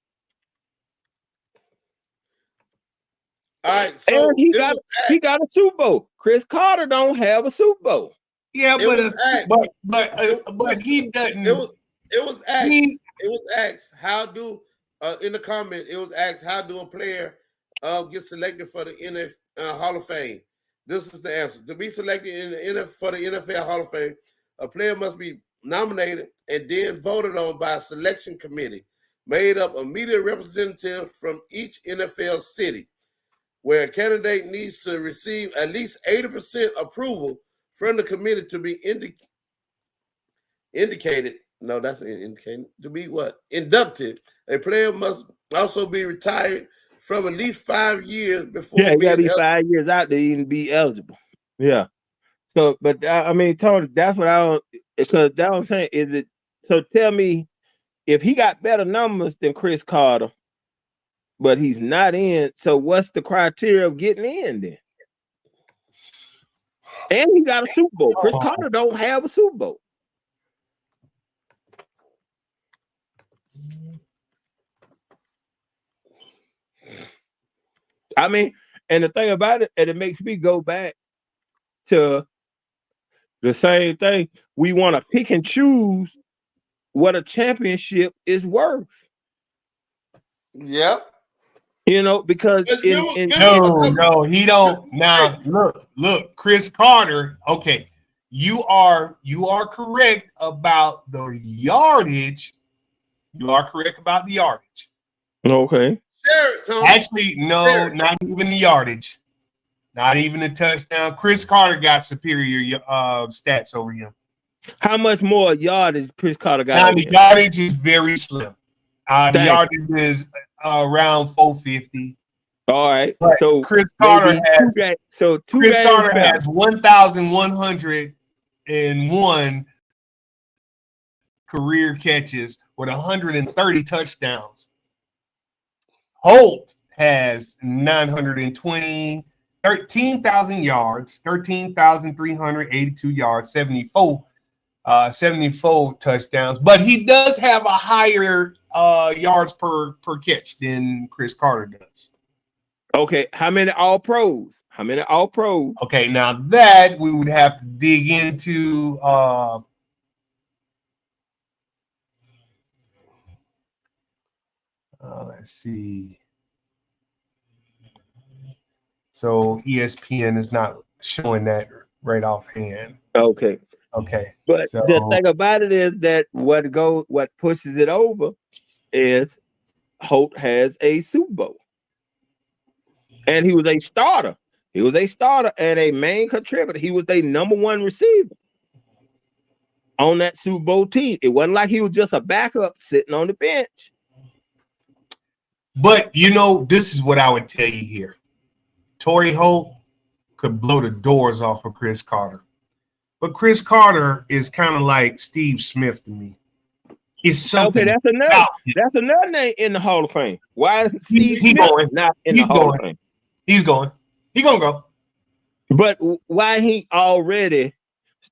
All right, so And he it got was he got a Super Bowl. Chris Carter don't have a Super Bowl. Yeah, It was asked. but he doesn't. it was asked. He- It was asked how do in the comment. It was asked how do a player get selected for the NFL Hall of Fame. This is the answer. To be selected for the NFL Hall of Fame, a player must be nominated and then voted on by a selection committee made up of media representatives from each NFL city, where a candidate needs to receive at least 80% approval from the committee to be indicated. No, that's indicated to be what? Inducted. A player must also be retired from at least 5 years before Yeah, you gotta being be 5 years out to even be eligible. Yeah. So, but I mean, Tony, that's what I don't. Because that's what I'm saying. Is it? So tell me, if he got better numbers than Chris Carter, but he's not in. So what's the criteria of getting in then? And he got a Super Bowl. Chris Carter don't have a Super Bowl. I mean, and the thing about it, and it makes me go back to the same thing. We want to pick and choose what a championship is worth. Yep. You know, because no, he don't. Now look, Chris Carter. Okay, you are correct about the yardage. You are correct about the yardage. Okay. Actually, no, not even the yardage. Not even the touchdown. Chris Carter got superior stats over him. How much more yardage Chris Carter got? Now, the yardage is very slim. The yardage is around 450. All right. But so Chris Carter has Chris Carter has 1,101 career catches with 130 touchdowns. Holt has 920, 13,000 yards, 13,382 yards, 74 touchdowns. But he does have a higher yards per catch than Chris Carter does. Okay, how many All Pros? Okay, now that we would have to dig into. Let's see. So ESPN is not showing that right offhand. Okay. But the thing about it is that what pushes it over is Holt has a Super Bowl. And he was a starter. And a main contributor. He was their number one receiver on that Super Bowl team. It wasn't like he was just a backup sitting on the bench. But, this is what I would tell you here. Torrey Holt could blow the doors off of Chris Carter. But Chris Carter is kind of like Steve Smith to me. It's something. Okay, that's another name in the Hall of Fame. Why is Steve Smith not in the Hall of Fame? He's going. He's going to go. But why he already,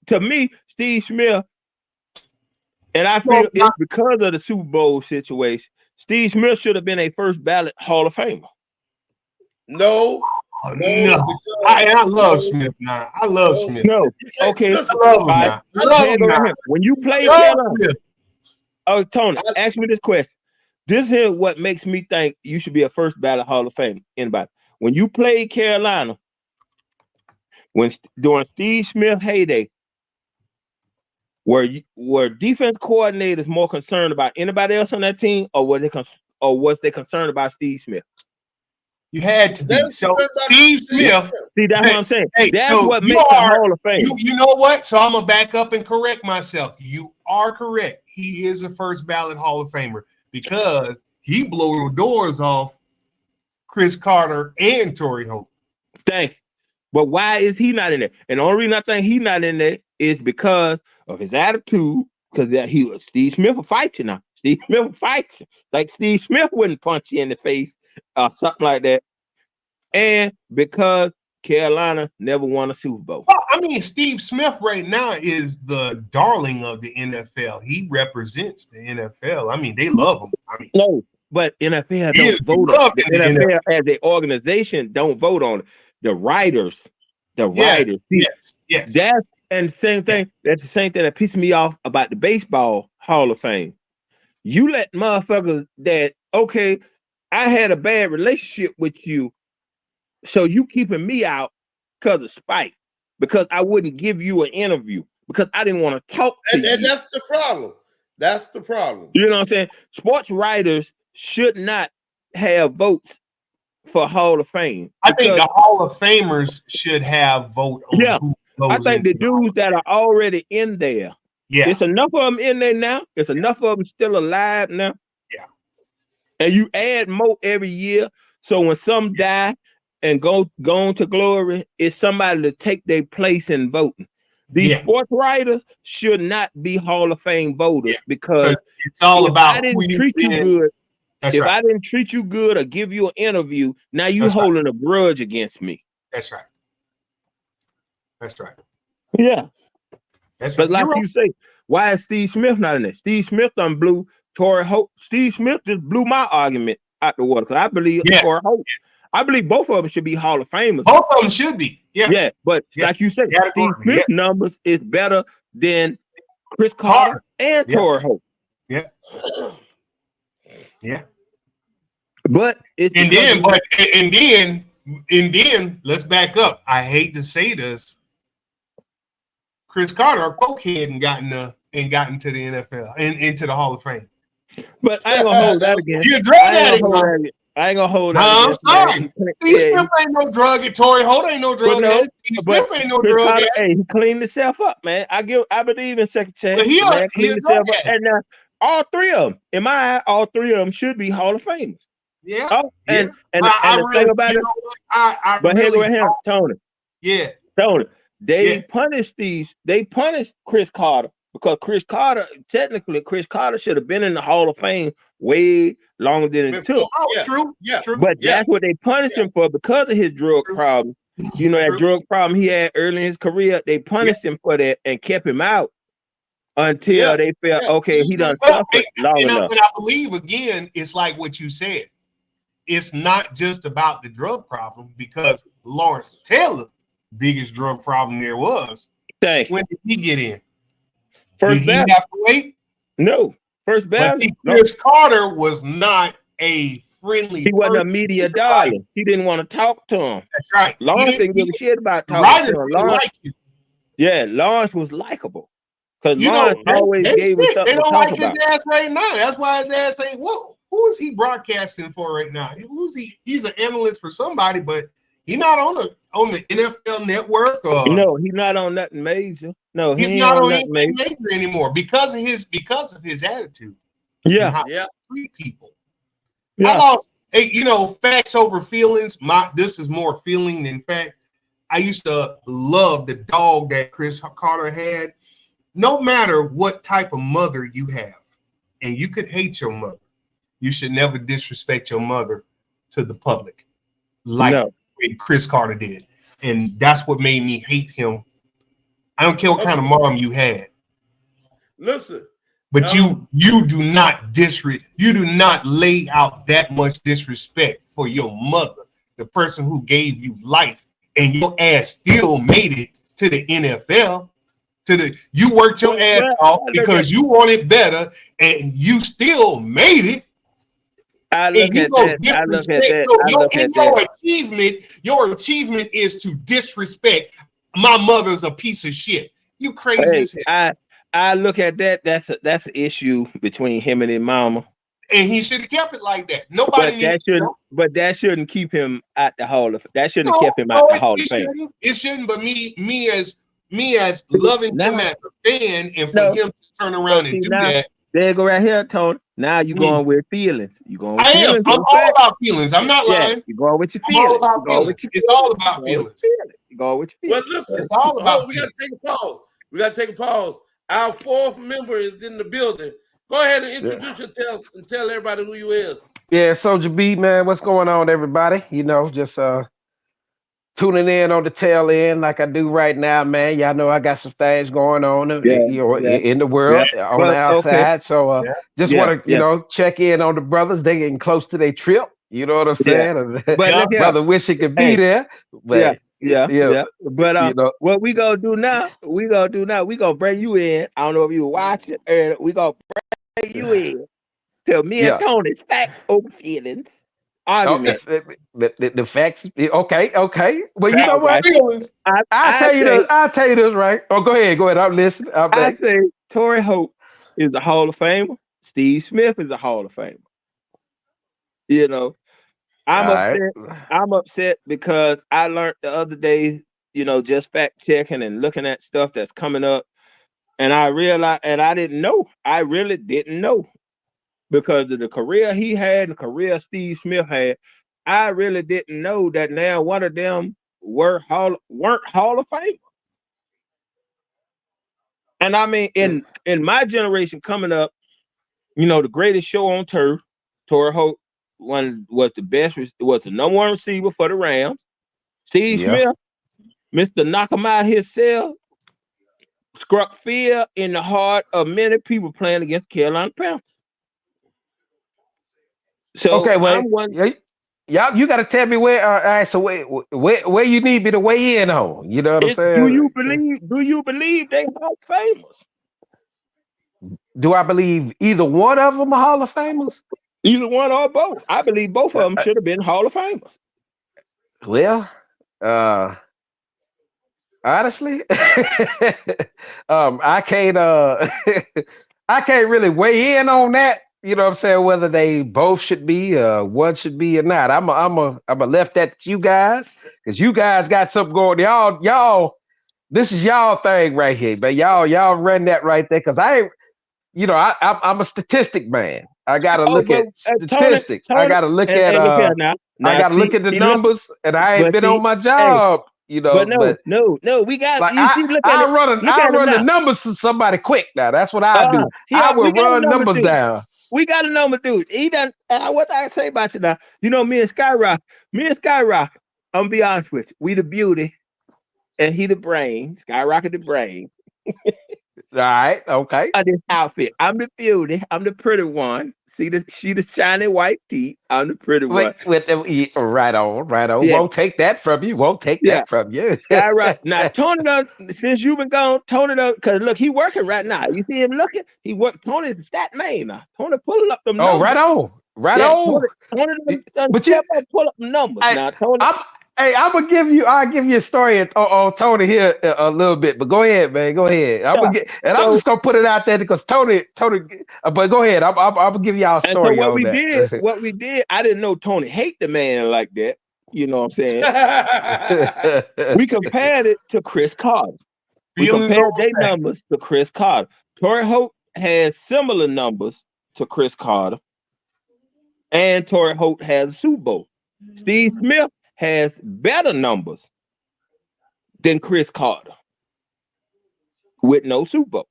to me, Steve Smith, and I feel it's because of the Super Bowl situation, Steve Smith should have been a first ballot Hall of Famer. No. I love Smith now. I love Smith. No. Okay. I love him now. I love him now. When you play Carolina, Tony, ask me this question. This is what makes me think you should be a first ballot Hall of Fame. Anybody? When you played Carolina, during Steve Smith heyday, were defense coordinators more concerned about anybody else on that team, or was they concerned about Steve Smith? You had to be. So Steve Smith. See, that's what I'm saying. That's what makes the Hall of Fame. You know what? So I'm gonna back up and correct myself. You are correct. He is a first ballot Hall of Famer because he blew the doors off Chris Carter and Torrey Holt. Thank you. But why is he not in there? And the only reason I think he's not in there is because of his attitude. Because Steve Smith will fight you now. Steve Smith will fight you. Like Steve Smith wouldn't punch you in the face or something like that. And because Carolina never won a Super Bowl. Well, I mean, Steve Smith right now is the darling of the NFL. He represents the NFL. I mean, they love him. I mean, no, but NFL don't vote on it. The NFL as an organization don't vote on it. The writers. Yes. That's and the same thing. That's the same thing that pissed me off about the baseball Hall of Fame. You let motherfuckers that, okay, I had a bad relationship with you, so you keeping me out because of spite, because I wouldn't give you an interview, because I didn't want to talk to And you. that's the problem. That's the problem. You know what I'm saying? Sports writers should not have votes for Hall of Fame. I think because- the Hall of Famers should have vote on Yeah. who I goes think the into Hall dudes of that Fame. are already in there, Yeah. it's enough of them in there now. It's enough of them still alive now. Yeah. And you add more every year. So when some die and go on to glory, it's somebody to take their place in voting. These Yeah. sports writers should not be Hall of Fame voters because It's all if about I who didn't you treat you been. good, That's if right. I didn't treat you good or give you an interview, now you That's right. holding a grudge against me. That's right. That's right. Yeah. That's But right. like You're right. you say, why is Steve Smith not in there? Steve Smith done blew Torrey Holt. Steve Smith just blew my argument out the water because I believe Yeah. Torrey Holt. I believe both of them should be Hall of Famers. Both of them should be. Yeah. Yeah, but Yeah. like you said, Categorically, Steve Smith's numbers is better than Chris Carter and Yeah. Torrey Holt. Yeah. But it's And because then, of- and then, let's back up. I hate to say this. Chris Carter, a cokehead, and gotten to the NFL and into the Hall of Fame. but I ain't gonna hold that again. You drug I that ain't gonna hold that. I ain't gonna hold that. I'm against him. sorry. Steve Yeah, Smith ain't no drug, and Torrey Holt ain't no drug. no, addict. Steve but Smith ain't no Chris drug. Carter, addict. hey, he cleaned himself up, man. I believe in second chance. But he The a- man he a cleaned himself drug up. And now all three of them, in my eye, all three of them should be Hall of Famers. Yeah. Oh, and I the really, thing about you it, know what? I but here really, right here, Tony, yeah. they Yeah. punished Chris Carter because Chris Carter should have been in the Hall of Fame way longer than it took. Oh, Yeah. true. Yeah. True. But Yeah. that's what they punished him for because of his drug True. problem. You know, that True. drug problem he had early in his career, they punished him for that and kept him out until Yeah. they felt, Yeah. okay, he done Well, suffered long enough. and I believe, again, it's like what you said. It's not just about the drug problem because Lawrence Taylor, biggest drug problem there was. Thank you. When did he get in? First Did he ballot. have to wait? No. First But ballot. see, No. Chris Carter was not a friendly He wasn't a person. media darling. He didn't want to talk to him. That's right. Lawrence He didn't give a shit about talking Writers to him. didn't Lawrence, like you. yeah, Lawrence was likable. Because You know, Lawrence always they gave him shit. something They to don't talk like about. his ass right now. That's why his ass ain't. Who is he broadcasting for right now? Who's he? He's an analyst for somebody, but he's not on the NFL Network. Or No, he's not on nothing major. No, he he's ain't not on nothing anything major. major anymore because of his attitude. And Yeah, how Yeah. he treat people. yeah. I lost. Hey, facts over feelings. This is more feeling than fact. I used to love the dog that Chris Carter had. No matter what type of mother you have, and you could hate your mother, you should never disrespect your mother to the public, like No. Chris Carter did. And that's what made me hate him. I don't care what kind of mom you had, Listen, but you do not lay out that much disrespect for your mother, the person who gave you life, and your ass still made it to the NFL. You worked your ass off because you wanted better, and you still made it. I And look you at go that. I look at disrespect. that. So I your, look at and your that. your achievement is to disrespect my mother's a piece of shit. You crazy Hey, as hell. I look at that. That's an issue between him and his mama. And he should have kept it like that. Nobody But that shouldn't keep him at the Hall of. That shouldn't No, have kept him at no, the Hall of it Fame. shouldn't. It shouldn't. But me as See, loving now- him as a fan, and for No. him to turn around See, and do now- that, There you go right here, Tony. Now you going with feelings. You going with I am. feelings. I'm with all facts. about feelings. I'm not Yeah, lying. you going with your I'm all feelings. about You going with feelings. your It's all about You going feelings. with your feelings. You going with your well, feelings. listen. It's all about We got to take a pause. We got to take a pause. Our fourth member is in the building. Go ahead and introduce yourself and tell everybody who you is. Yeah, Soldier B, man, what's going on, everybody? Just tuning in on the tail end like I do right now, man. Y'all know I got some things going on, in the world, on Well, the outside. So just want to, check in on the brothers. They getting close to their trip. You know what I'm saying? But look here. Brother wish he could be there. But Yeah. But you know, what we gonna do now? We gonna bring you in. I don't know if you watch it, and we gonna bring you in. Tell me and Tony's facts over feelings. argument. The facts. Okay. Well, you All know what? right. Feelings. I'll tell you this, right? Oh, go ahead. I'm listening. I say Torrey Holt is a Hall of Famer. Steve Smith is a Hall of Famer. You know, I'm upset. I'm upset because I learned the other day, just fact checking and looking at stuff that's coming up. And I realized, and I didn't know. I really didn't know because of the career he had and the career Steve Smith had. I really didn't know that now one of them weren't Hall of Famers. And I mean, in my generation coming up, the greatest show on turf, Torrey Holt was the number one receiver for the Rams. Steve Smith, Mr. Knock 'em out himself, struck fear in the heart of many people playing against Carolina Panthers. So okay, y'all, you got to tell me where. All right, so where you need me to weigh in on? You know what I'm saying? Do you believe they Hall of Famers? Do I believe either one of them are Hall of Famers? Either one or both. I believe both of them should have been Hall of Famers. Well, honestly, I can't I can't really weigh in on that. You know what I'm saying? Whether they both should be, one should be or not. I'm a left that to you guys because you guys got something going. Y'all, this is y'all thing right here, but y'all run that right there because I ain't. I'm a statistic man. I gotta look at statistics. Tony, I gotta look at I gotta look at the numbers, and I ain't been on my job. No, we got. Like, I run the numbers to somebody quick. Now that's what I do. I will run numbers down. We got a number, dude. He done. What I say about you now? Me and Skyrock. I'm gonna be honest with you. We the beauty, and he the brain. Skyrock the brain. All right, okay. This outfit. I'm the beauty. I'm the pretty one. She the shiny white teeth. I'm the pretty one. Right on. Yeah. Won't take that from you. Skyrock. Now, Tony since you've been gone, Tony because look, he working right now. You see him looking? He work. Tony's the stat man now. Tony pulling up them numbers. Oh, right on. Tony pull up the numbers now. Tony. I'll give you a story on Tony here a little bit, but go ahead, man. Go ahead. I'm just gonna put it out there because Tony. But go ahead. I'm gonna give y'all a story. So what we did, I didn't know Tony hate the man like that. You know what I'm saying? We compared it to Chris Carter. We compared their numbers to Chris Carter. Torrey Holt has similar numbers to Chris Carter, and Torrey Holt has a Super Bowl. Steve Smith has better numbers than Chris Carter with no Super Bowl.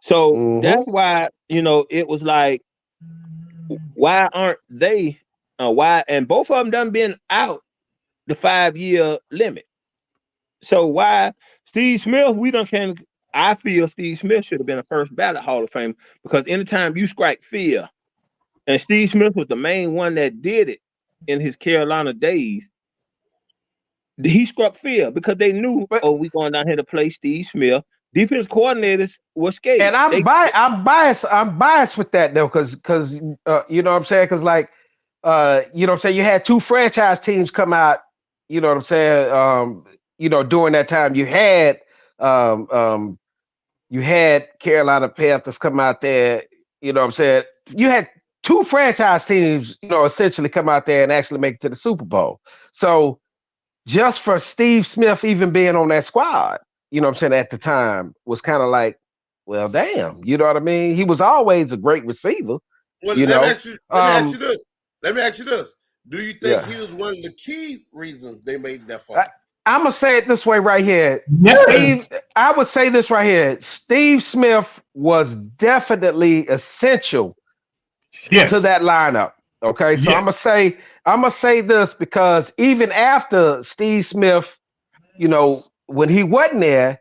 So that's why, it was like, why aren't they? Why? And both of them done been out the 5-year limit. So why Steve Smith? I feel Steve Smith should have been a first ballot Hall of Fame because anytime you strike fear, and Steve Smith was the main one that did it in his Carolina days, he struck fear because they knew, we going down here to play Steve Smith. Defense coordinators were scared. And I'm biased. I'm biased with that though, because you know what I'm saying? Because you know what I'm saying, you had two franchise teams come out, you know what I'm saying, during that time. You had Carolina Panthers come out there, you know what I'm saying? You had two franchise teams, essentially come out there and actually make it to the Super Bowl. So just for Steve Smith even being on that squad, you know what I'm saying, at the time was kind of like, well, damn, you know what I mean? He was always a great receiver. Well, let me ask you this. Do you think he was one of the key reasons they made that far? I'm going to say it this way right here. Yes. I would say this right here. Steve Smith was definitely essential to that lineup. Okay, so I'm gonna say this because even after Steve Smith, when he wasn't there,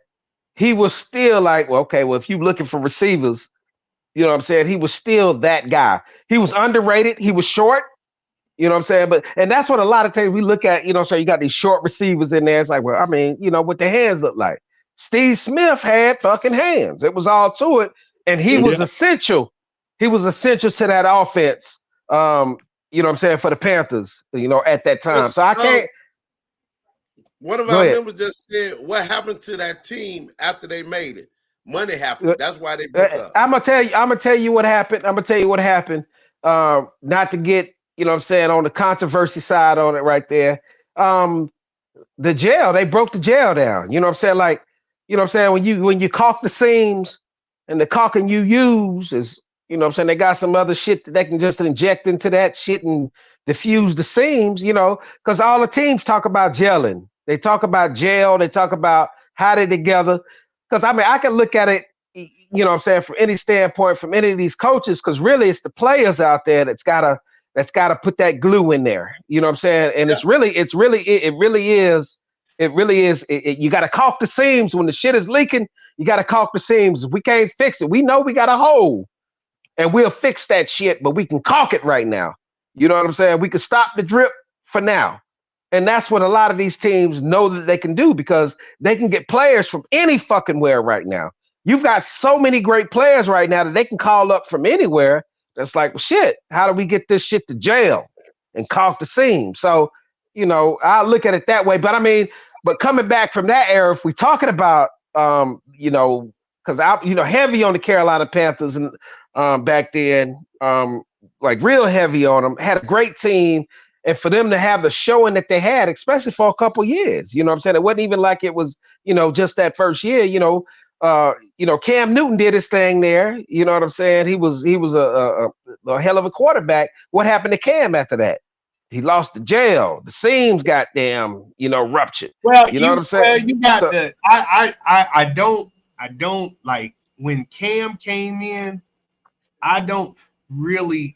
he was still like, if you're looking for receivers, you know what I'm saying, he was still that guy. He was underrated. He was short. You know what I'm saying? And that's what a lot of times we look at, so you got these short receivers in there. It's like, well, I mean, what their hands look like. Steve Smith had fucking hands. It was all to it. And he was essential. He was essential to that offense. you know what I'm saying, for the Panthers, at that time. So I can't. One of our members just said, what happened to that team after they made it? Money happened. That's why they broke up. I'm gonna tell you what happened. Not to get, what I'm saying, on the controversy side on it right there. The jail, they broke the jail down. You know what I'm saying? Like, when you caulk the seams, and the caulking you use is, they got some other shit that they can just inject into that shit and diffuse the seams, because all the teams talk about gelling. They talk about gel. They talk about how they're together. Because, I can look at it, from any standpoint, from any of these coaches, because really it's the players out there that's gotta put that glue in there. You know what I'm saying? And it really is. You got to caulk the seams when the shit is leaking. You got to caulk the seams. If we can't fix it, we know we got a hole, and we'll fix that shit. But we can caulk it right now. You know what I'm saying? We can stop the drip for now, and that's what a lot of these teams know that they can do, because they can get players from any fucking where right now. You've got so many great players right now that they can call up from anywhere. That's like, well, shit, how do we get this shit to jail and caulk the seam? So, I look at it that way. But coming back from that era, if we're talking about, because I, heavy on the Carolina Panthers and back then, like real heavy on them, had a great team. And for them to have the showing that they had, especially for a couple years, you know what I'm saying? It wasn't even like it was, just that first year, Cam Newton did his thing there. You know what I'm saying? He was a hell of a quarterback. What happened to Cam after that? He lost the jail. The seams got ruptured. Well, you know what I'm saying? You got I don't like when Cam came in. I don't really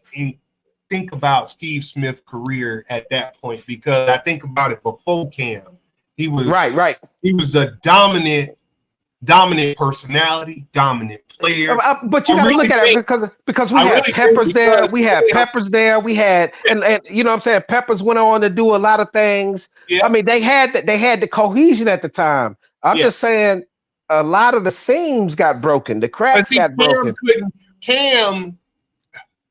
think about Steve Smith's career at that point, because I think about it before Cam. He was right. He was a dominant personality, dominant player. But you got to look at it because we had Peppers there. We had Peppers there. We had and you know what I'm saying, Peppers went on to do a lot of things. Yeah. They had the cohesion at the time. I'm just saying a lot of the seams got broken. The cracks got broken. Cam,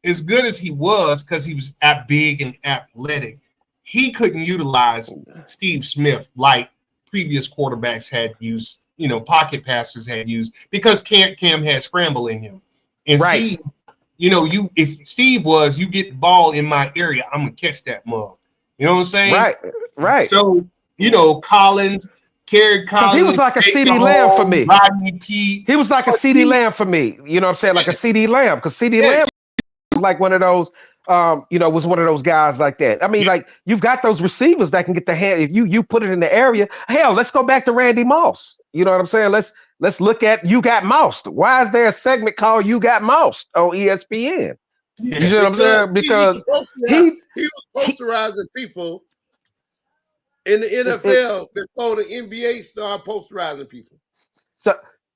as good as he was, because he was big and athletic, he couldn't utilize Steve Smith like previous quarterbacks had used. Pocket passers had used, because Cam had scramble in him. And Steve, if Steve was, you get the ball in my area, I'm gonna catch that mug. You know what I'm saying? Right. So, Collins, Kerry Collins. He was like a CeeDee Lamb for me. Rodney Peete. He was like a CeeDee Lamb for me. You know what I'm saying? Like a CeeDee Lamb, because CeeDee Lamb was like one of those. Was one of those guys like that. Like, you've got those receivers that can get the hand. If you put it in the area, hell, let's go back to Randy Moss. You know what I'm saying? Let's look at You Got Moused. Why is there a segment called You Got Moused on ESPN? Yeah, you know what I'm saying? Because he was posterizing people in the NFL before the NBA started posterizing people.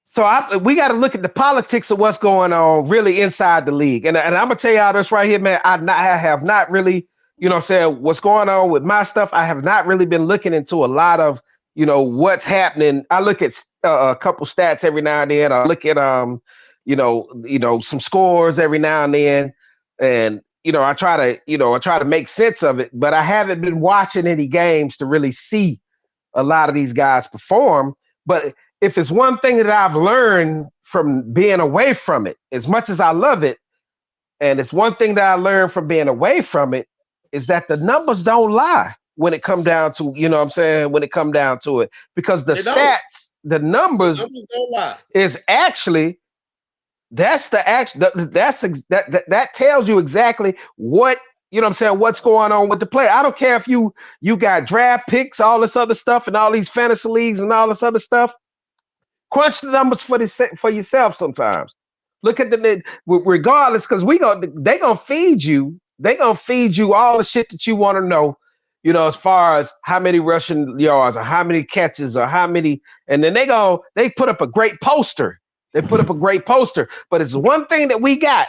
So we got to look at the politics of what's going on really inside the league. And I'm going to tell y'all this right here, man. I have not really, what's going on with my stuff. I have not really been looking into a lot of, what's happening. I look at a couple stats every now and then. I look at, some scores every now and then. And, I try to make sense of it. But I haven't been watching any games to really see a lot of these guys perform. But if it's one thing that I've learned from being away from it, as much as I love it, and it's one thing that I learned from being away from it, is that the numbers don't lie when it come down to, when it come down to it, because the stats, the numbers don't lie. Is actually, that tells you exactly what, what's going on with the player. I don't care if you got draft picks, all this other stuff, and all these fantasy leagues and all this other stuff. Crunch the numbers for yourself sometimes. Look at regardless, because they gonna feed you. They gonna feed you all the shit that you want to know, as far as how many rushing yards or how many catches or how many, and then they put up a great poster. But it's one thing that we got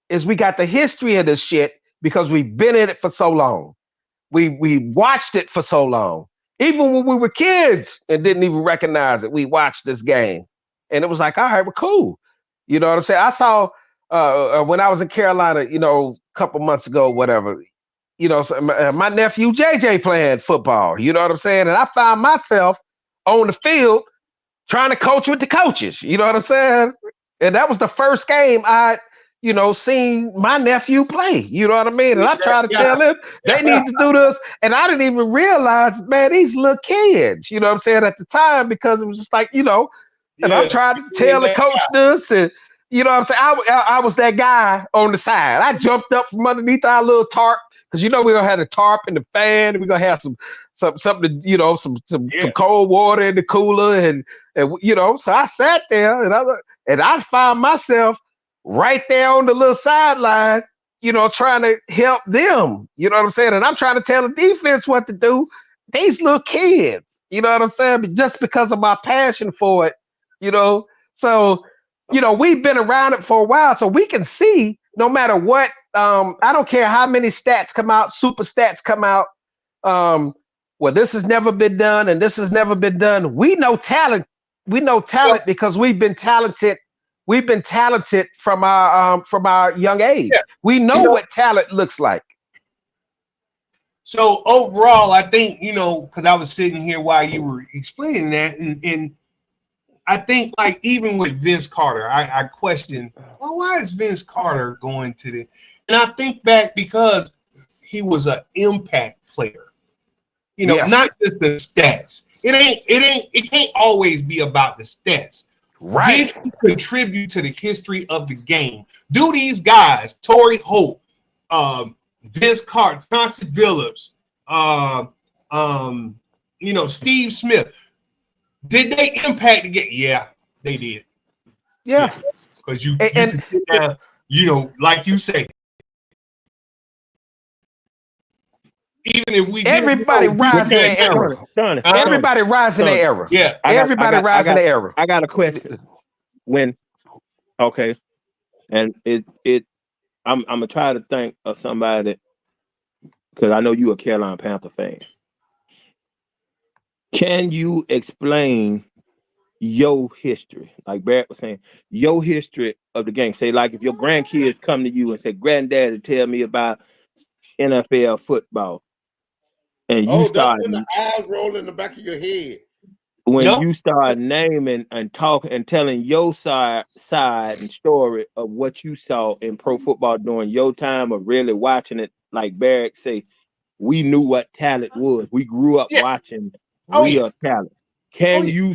the history of this shit, because we've been in it for so long. We watched it for so long. Even when we were kids and didn't even recognize it, we watched this game. And it was like, all right, we're cool. You know what I'm saying? I saw when I was in Carolina, a couple months ago, whatever, my nephew JJ playing football. You know what I'm saying? And I found myself on the field trying to coach with the coaches. You know what I'm saying? And that was the first game I, seen my nephew play. You know what I mean? And I tried to tell him they need to do this. And I didn't even realize, man, these little kids, you know what I'm saying, at the time, because it was just like, and I'm trying to tell the coach this. And, you know what I'm saying? I was that guy on the side. I jumped up from underneath our little tarp, because we're gonna have a tarp and the fan, and we're gonna have something to, some cold water in the cooler, and so I sat there and I found myself right there on the little sideline, trying to help them. You know what I'm saying? And I'm trying to tell the defense what to do. These little kids, you know what I'm saying? But just because of my passion for it, So, we've been around it for a while, so we can see no matter what. I don't care how many stats come out, super stats come out. Well, this has never been done, and this has never been done. We know talent. We know talent because we've been talented. We've been talented from our young age. Yeah. We know what talent looks like. So overall, I think, because I was sitting here while you were explaining that, and I think, like, even with Vince Carter, I question, well, why is Vince Carter going to the? And I think back because he was an impact player. Not just the stats. It can't always be about the stats. Right. Did he contribute to the history of the game? Do these guys, Torrey Holt, Vince Carter, Chauncey Billups, Steve Smith, did they impact the game? Yeah, they did. Yeah. Because you can sit down, like you say. Even if we everybody rise in their era. Everybody rise in their era. Yeah. Everybody rise in their era. I got a question. And I'm gonna try to think of somebody, because I know you a Carolina Panther fan. Can you explain your history? Like Barrett was saying, your history of the game. Say, like, if your grandkids come to you and say, "Granddaddy, tell me about NFL football," and you start, when the eyes roll in the back of your head. When you start naming and talking and telling your side and story of what you saw in pro football during your time of really watching it, like Barrett say, we knew what talent was. We grew up watching real talent. Can you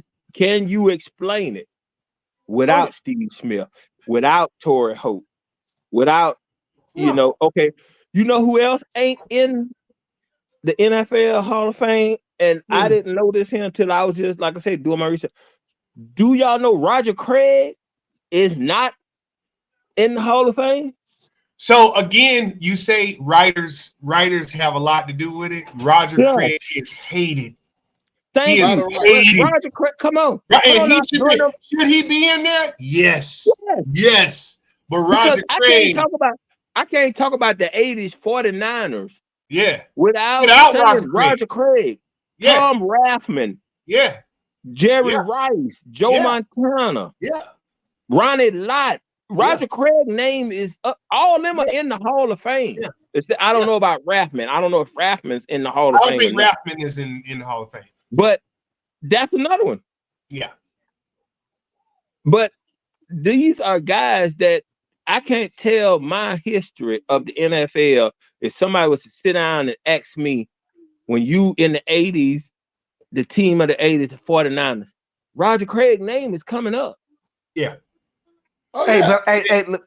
explain it without Steve Smith, without Torrey Holt, without okay? You know who else ain't in the NFL Hall of Fame? And I didn't know this here until I was just, like I said, doing my research. Do y'all know Roger Craig is not in the Hall of Fame? So again, you say writers have a lot to do with it. Roger Craig is hated. Thank you. Roger Craig, come on. Should he be in there? Yes. But Roger Craig. I can't talk about the 80s 49ers. Yeah. Without Roger Craig. Yeah. Tom Rathman. Yeah. Jerry Rice. Joe Montana. Yeah. Ronnie Lott. Roger Craig's name is up. All of them are in the Hall of Fame. Yeah. I don't know about Rathman. I don't know if Rathman's in the Hall of Fame. I don't think Rathman is in the Hall of Fame. But that's another one. Yeah. But these are guys that I can't tell my history of the NFL. If somebody was to sit down and ask me, when you in the 80s, the team of the 80s, the 49ers, Roger Craig's name is coming up. Yeah. Oh,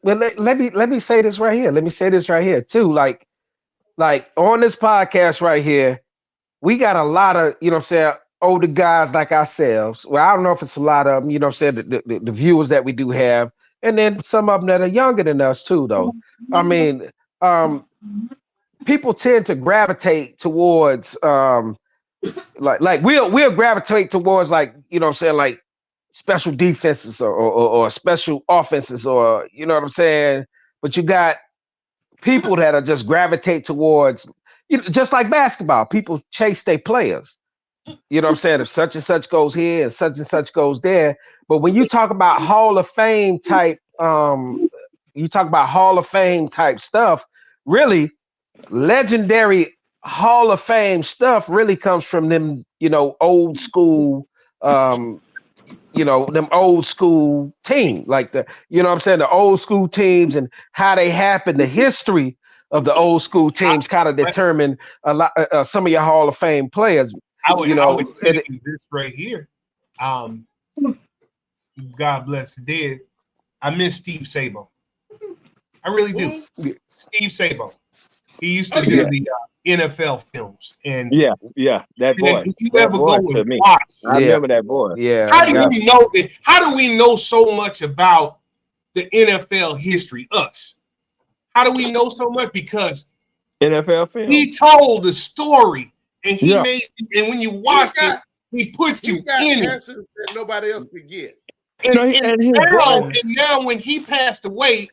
let me say this right here. Let me say this right here too. Like on this podcast right here, we got a lot of, older guys like ourselves. Well, I don't know if it's a lot of them, the viewers that we do have, and then some of them that are younger than us too, though. I mean, people tend to gravitate towards like we'll gravitate towards, like, like special defenses or special offenses, or but you got people that are just gravitate towards, just like basketball, people chase their players. If such and such goes here and such goes there. But when you talk about Hall of Fame type, stuff, really, legendary Hall of Fame stuff really comes from them, old school, them old school team, like the old school teams and how they happened, the history of the old school teams kind of determine a lot, some of your Hall of Fame players. I would tell you this right here. God bless the dead. I miss Steve Sabo. I really do. Steve Sabo. He used to do the NFL films. And that boy. If you ever go and watch, I remember that boy. Yeah. How do we know that? How do we know so much about the NFL history? Us. How do we know so much? Because NFL film. he told the story, and he made. And when you watch it, he puts you in it that nobody else could get. And now, when he passed away,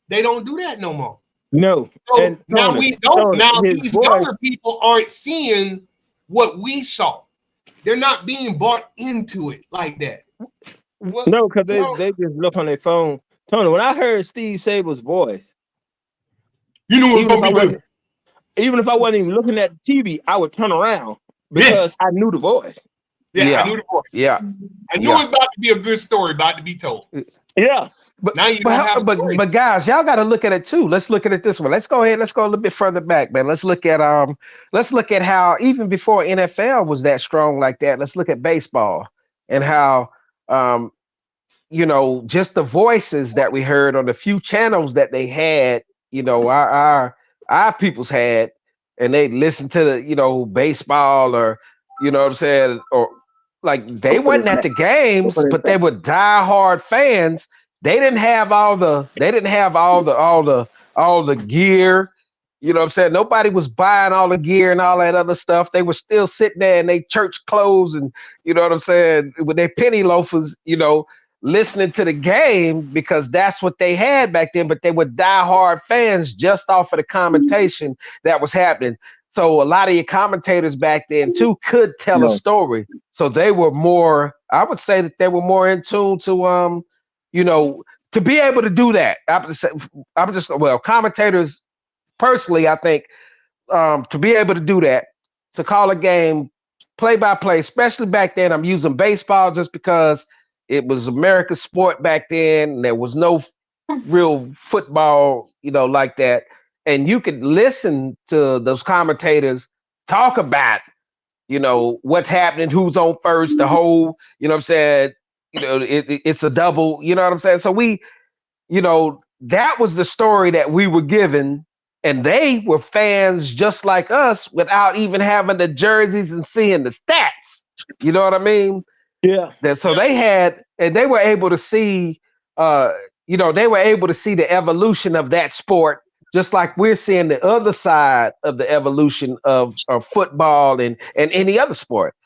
they don't do that no more. No. So and now Tony, we don't. Tony, Now these voice, younger people aren't seeing what we saw. They're not being bought into it like that. No, because they just look on their phone. Tony, when I heard Steve Sabo's voice, you know what's gonna be good. Even if I wasn't even looking at the TV, I would turn around because I knew the voice. Yeah, I knew the voice. Yeah. I knew it was about to be a good story about to be told. Yeah. But now you don't have but guys, y'all got to look at it too. Let's look at it this way. Let's go ahead. Let's go a little bit further back, man. Let's look at how even before NFL was that strong like that. Let's look at baseball and how just the voices that we heard on the few channels that they had, our peoples had, and they listened to the baseball or what I'm saying, or like they wasn't at the games, but they were diehard fans. They didn't have all the gear. You know what I'm saying? Nobody was buying all the gear and all that other stuff. They were still sitting there in their church clothes and you know what I'm saying, with their penny loafers, listening to the game because that's what they had back then. But they were diehard fans just off of the commentation that was happening. So a lot of your commentators back then too could tell a story. So they were more, I would say that they were more in tune to to be able to do that. Commentators personally, I think to be able to do that, to call a game play by play, especially back then. I'm using baseball just because it was America's sport back then. And there was no real football, like that. And you could listen to those commentators talk about, what's happening, who's on first, the whole, what I'm saying, it's a double, what I'm saying? So we, that was the story that we were given, and they were fans just like us without even having the jerseys and seeing the stats. You know what I mean? Yeah. So they had, and they were able to see, they were able to see the evolution of that sport, just like we're seeing the other side of the evolution of football and any other sport.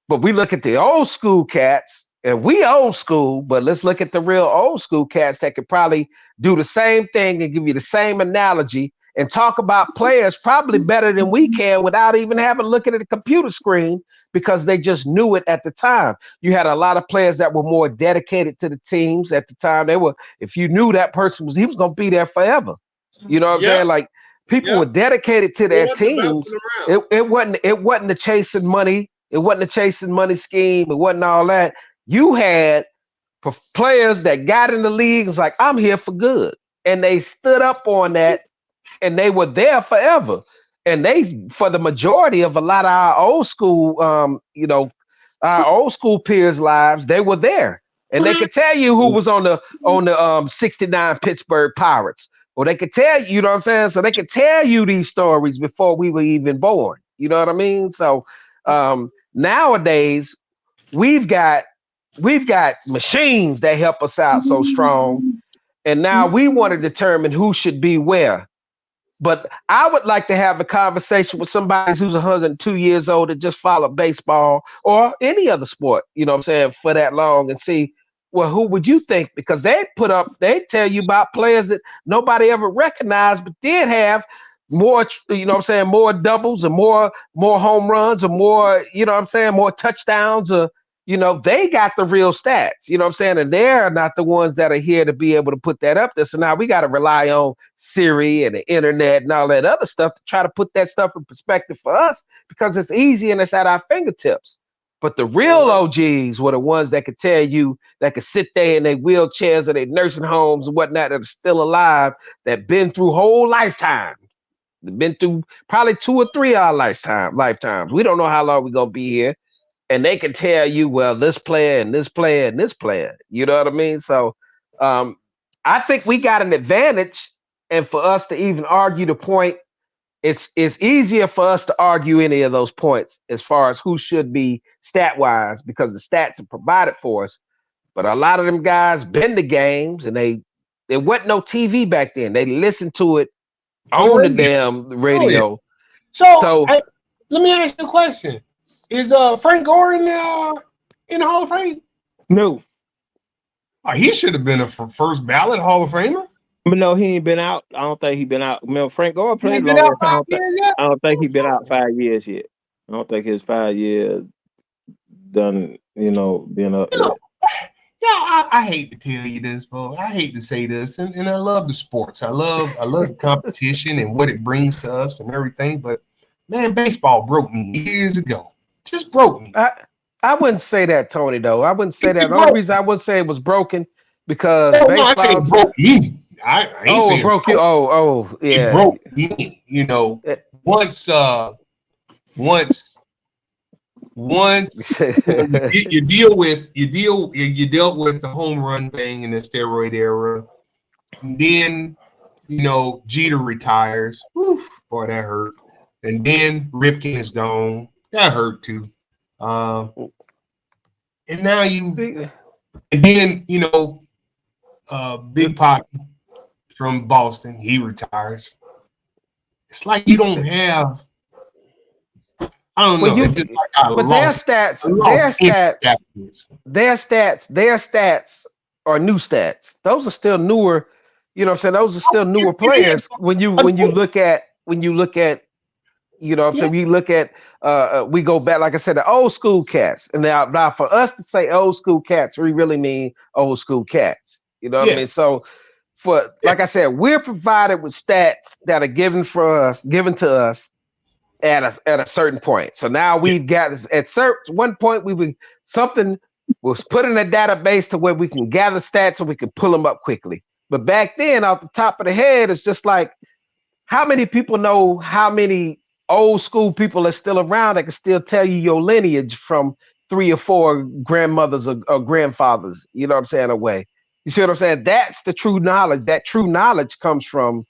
But we look at the old school cats, and we old school, but let's look at the real old school cats that could probably do the same thing and give you the same analogy and talk about players probably better than we can without even having to look at a computer screen because they just knew it at the time. You had a lot of players that were more dedicated to the teams at the time. If you knew that person he was going to be there forever. You know what I'm saying? Like people were dedicated to their teams. It wasn't the chasing money. It wasn't the chasing money scheme. It wasn't all that. You had players that got in the league. It was like, I'm here for good. And they stood up on that and they were there forever. And for the majority of a lot of our old school, our old school peers' lives, they were there. And they could tell you who was on the 69 Pittsburgh Pirates. Or they could tell you, know what I'm saying? So they could tell you these stories before we were even born. You know what I mean? So nowadays we've got machines that help us out so strong. And now we want to determine who should be where. But I would like to have a conversation with somebody who's 102 years old that just followed baseball or any other sport, you know what I'm saying, for that long and see, well, who would you think? Because they tell you about players that nobody ever recognized, but did have more, more doubles and more home runs or more, more touchdowns or, you know, they got the real stats, you know what I'm saying? And they're not the ones that are here to be able to put that up there. So now we got to rely on Siri and the internet and all that other stuff to try to put that stuff in perspective for us because it's easy and it's at our fingertips. But the real OGs were the ones that could tell you, that could sit there in their wheelchairs or their nursing homes and whatnot that are still alive, that been through whole lifetime. Been through probably 2 or 3 our lifetimes. We don't know how long we're going to be here. And they can tell you, well, this player and this player and this player. You know what I mean? So I think we got an advantage. And for us to even argue the point, it's easier for us to argue any of those points as far as who should be stat-wise because the stats are provided for us. But a lot of them guys been to games and there wasn't no TV back then. They listened to it on the damn radio. Oh, yeah. So let me ask you a question. Is Frank Gore in the Hall of Fame? No. Oh, he should have been a first ballot Hall of Famer. But no, he ain't been out. I don't think he been out. I mean, Frank Gore played been long out 5 years yet? I don't think he been out 5 years yet. I don't think his 5 years done, being up there. Yeah, I hate to tell you this, bro. I hate to say this, and I love the sports. I love the competition and what it brings to us and everything. But man, baseball broke me years ago. It just broke me. I wouldn't say that, Tony. Though I wouldn't say that. The only reason I would say it was broken because baseball. No, I say it broke me. I ain't saying it broke you. Oh, yeah. It broke me. Once you dealt with the home run thing in the steroid era, and then Jeter retires. Oof, boy, that hurt. And then Ripken is gone. That hurt too. And now Big Pop from Boston, he retires. It's like you don't have. I don't know. But their stats are new stats. Those are still newer. You know what I'm saying? Those are still newer players. When you look at, you know what I'm saying? We look at, we go back, like I said, the old school cats. And now for us to say old school cats, we really mean old school cats. You know what I mean? So like I said, we're provided with stats that are given to us at a certain point. So now we've got at one point something was put in a database to where we can gather stats and we can pull them up quickly. But back then, off the top of the head, it's just like, how many people know how many old school people are still around that can still tell you your lineage from 3 or 4 grandmothers or grandfathers, you know what I'm saying, away. You see what I'm saying? That's the true knowledge. That true knowledge comes from,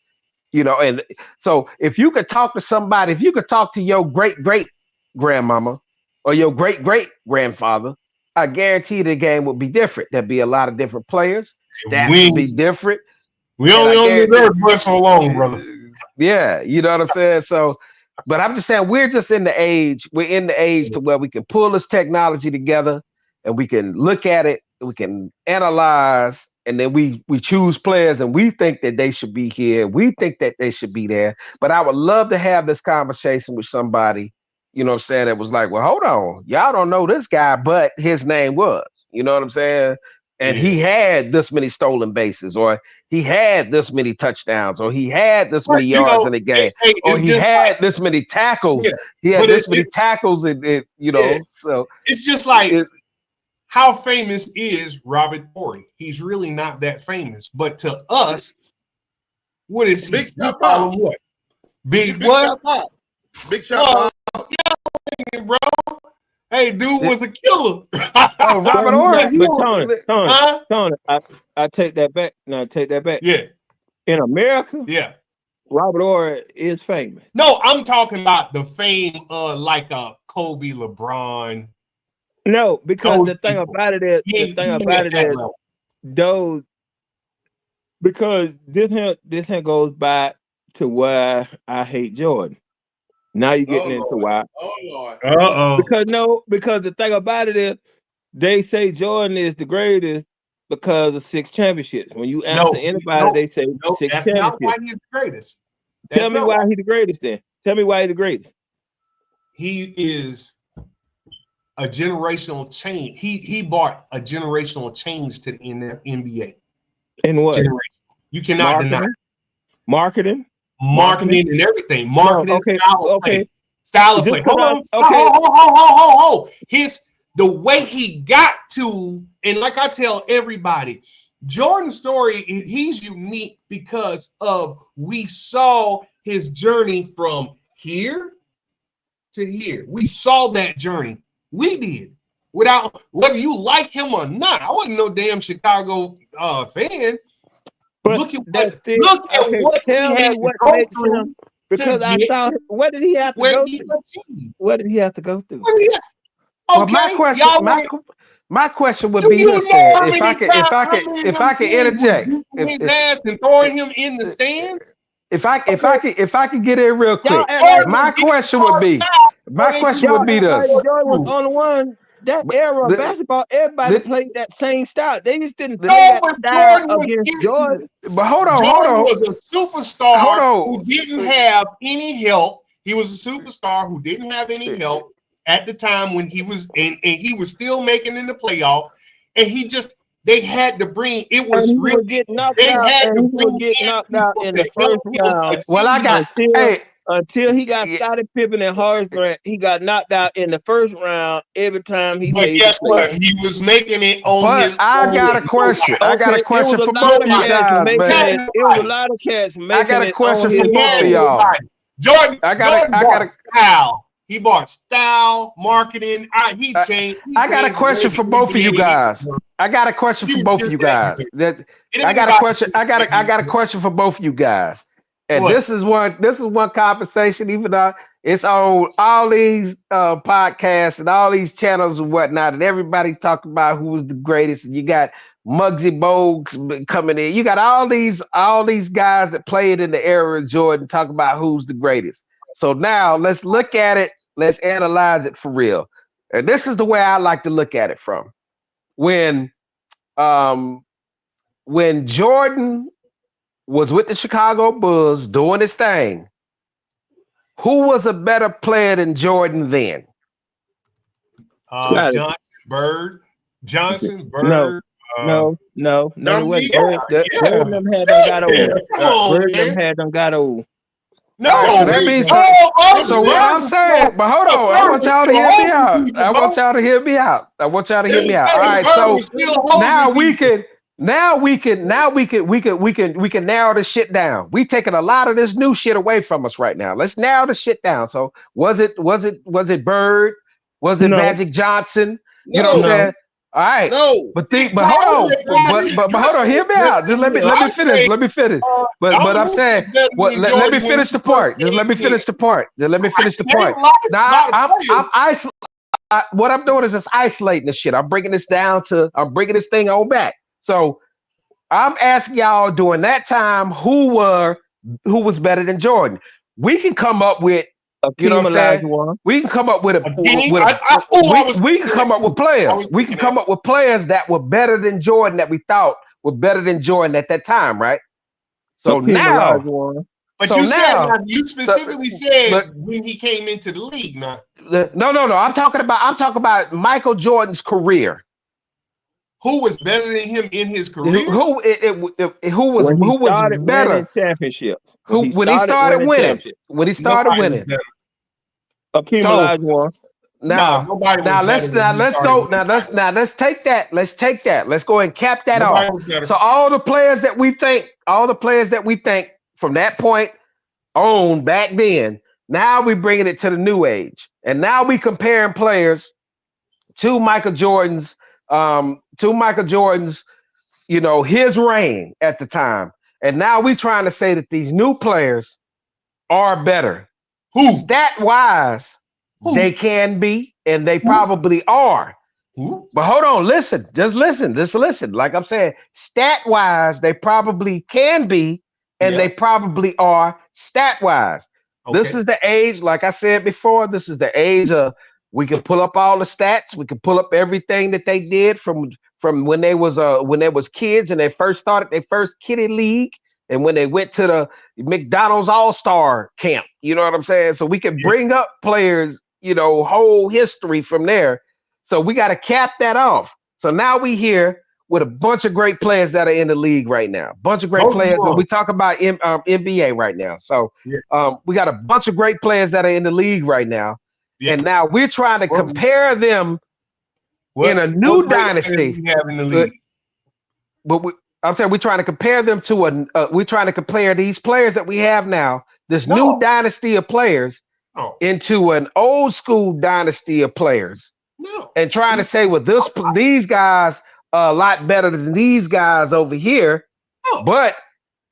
and so if you could talk to somebody, if you could talk to your great-great-grandmama or your great-great-grandfather, I guarantee the game would be different. There'd be a lot of different players. Stats would be different. We only on the earth for so long, brother. Yeah, you know what I'm saying? So, but I'm just saying we're in the age to where we can pull this technology together and we can look at it, we can analyze, and then we choose players and we think that they should be here. We think that they should be there. But I would love to have this conversation with somebody, you know what I'm saying, that was like, well, hold on. Y'all don't know this guy, but his name was, you know what I'm saying? And he had this many stolen bases, or he had this many touchdowns, or he had this many yards in the game, or he had this many tackles. Yeah. He had this many tackles, so it's just like, how famous is Robert Horry? He's really not that famous, but to us, what is he? Big Shot Bob. What? Big Shot Bob. Big Shot Bob. Yeah, bro. Hey, dude was a killer. Oh, Robert Horry. But Tony, I take that back. No, take that back. Yeah. In America, Robert Horry is famous. No, I'm talking about the fame like Kobe, LeBron. No, because the thing about it is, those, because this here goes back to why I hate Jordan. Now you're getting into why. Oh Lord. Because the thing about it is, they say Jordan is the greatest because of 6 championships. When you answer anybody, they say 6 championships. That's not why he's the greatest. Tell me why he's the greatest then. Tell me why he's the greatest. He is a generational change. He brought a generational change to the NBA. In what? You cannot deny Marketing and everything. Marketing, style of play. Style of play. Just 'cause Hold on. okay. Hold. The way he got to, and like I tell everybody, Jordan's story, he's unique because of we saw his journey from here to here. We saw that journey. We did. Without whether you like him or not. I wasn't no damn Chicago fan. But look at that's what tell he had me what to go makes through him, because I get saw what did he have to where go he through? achieved. What did he have to go through? Well, Okay, my question would do be you this: know how then. If I could interject, his ass and throwing him in the stands? if I could get in real Y'all quick, act like my question would be this: Jordan was on the one. That era of basketball, everybody played that same style. They just didn't play that style against Jordan. But hold on. Jordan was a superstar Hold on. who didn't have any help. He was a superstar who didn't have any help at the time when he was, and he was still making in the playoff. And they had to bring, it was really, get knocked out in the first round. Well, until he got Scottie Pippen and Horace Grant, he got knocked out in the first round every time he played. But guess what? He was making it on his own. I got a question. I got a question for both of you guys, man. It was a lot of cats making it. I got a question for both of y'all. Jordan bought style. He bought style, marketing. He changed. I got a question for both of you guys. I got a question for both of you guys. I got a question for both of you guys. And this is one conversation, even though it's on all these podcasts and all these channels and whatnot, and everybody talking about who was the greatest. And you got Muggsy Bogues coming in. You got all these guys that played in the era of Jordan talking about who's the greatest. So now let's look at it. Let's analyze it for real. And this is the way I like to look at it from. When Jordan was with the Chicago Bulls doing his thing, who was a better player than Jordan then? Johnson, Bird. No. Bird them had them got old. No, so that means so what I'm saying, but hold on, I want y'all to hear me out. I want y'all to hear me out. All right, so now we can narrow this shit down. We taking a lot of this new shit away from us right now. Let's narrow the shit down. So was it Bird? Was it Magic Johnson? You know what I'm saying? All right. No. But hold on. But hold on. Hear me out. Just let me finish. But I'm saying, let me finish the part. Just let me finish the part. Now what I'm doing is just isolating this shit. I'm bringing this thing on back. So I'm asking y'all during that time who was better than Jordan. We can come up with, you know what I'm saying? We can come up with we can come up with players. We can come up with players that were better than Jordan, that we thought were better than Jordan at that time, right? So now, but you specifically said when he came into the league, now. No. I'm talking about Michael Jordan's career. Who was better than him in his career? Who was better? Championships. When he started winning. Akeem Olajuwon. Now let's take that. Let's go and cap that off. So all the players that we think from that point on back then, now we bringing it to the new age, and now we comparing players to Michael Jordan's, his reign at the time, and now we trying to say that these new players are better. Stat wise, they can be, and they probably are. But hold on, listen. Like I'm saying, stat wise, they probably can be, and they probably are stat wise. Okay. This is the age, like I said before, this is the age of we can pull up all the stats, we can pull up everything that they did from when they was kids and they first started their first kiddie league, and when they went to the McDonald's All-Star camp. You know what I'm saying? So we can bring up players, whole history from there. So we got to cap that off. So now we here with a bunch of great players that are in the league right now. Bunch of great players, and we talk about NBA right now. So we got a bunch of great players that are in the league right now, and now we're trying to compare them in a new dynasty. We have in the league. But I'm saying we're trying to compare them to we're trying to compare these players that we have now, this new dynasty of players, into an old school dynasty of players, and trying to say, well, these guys are a lot better than these guys over here, but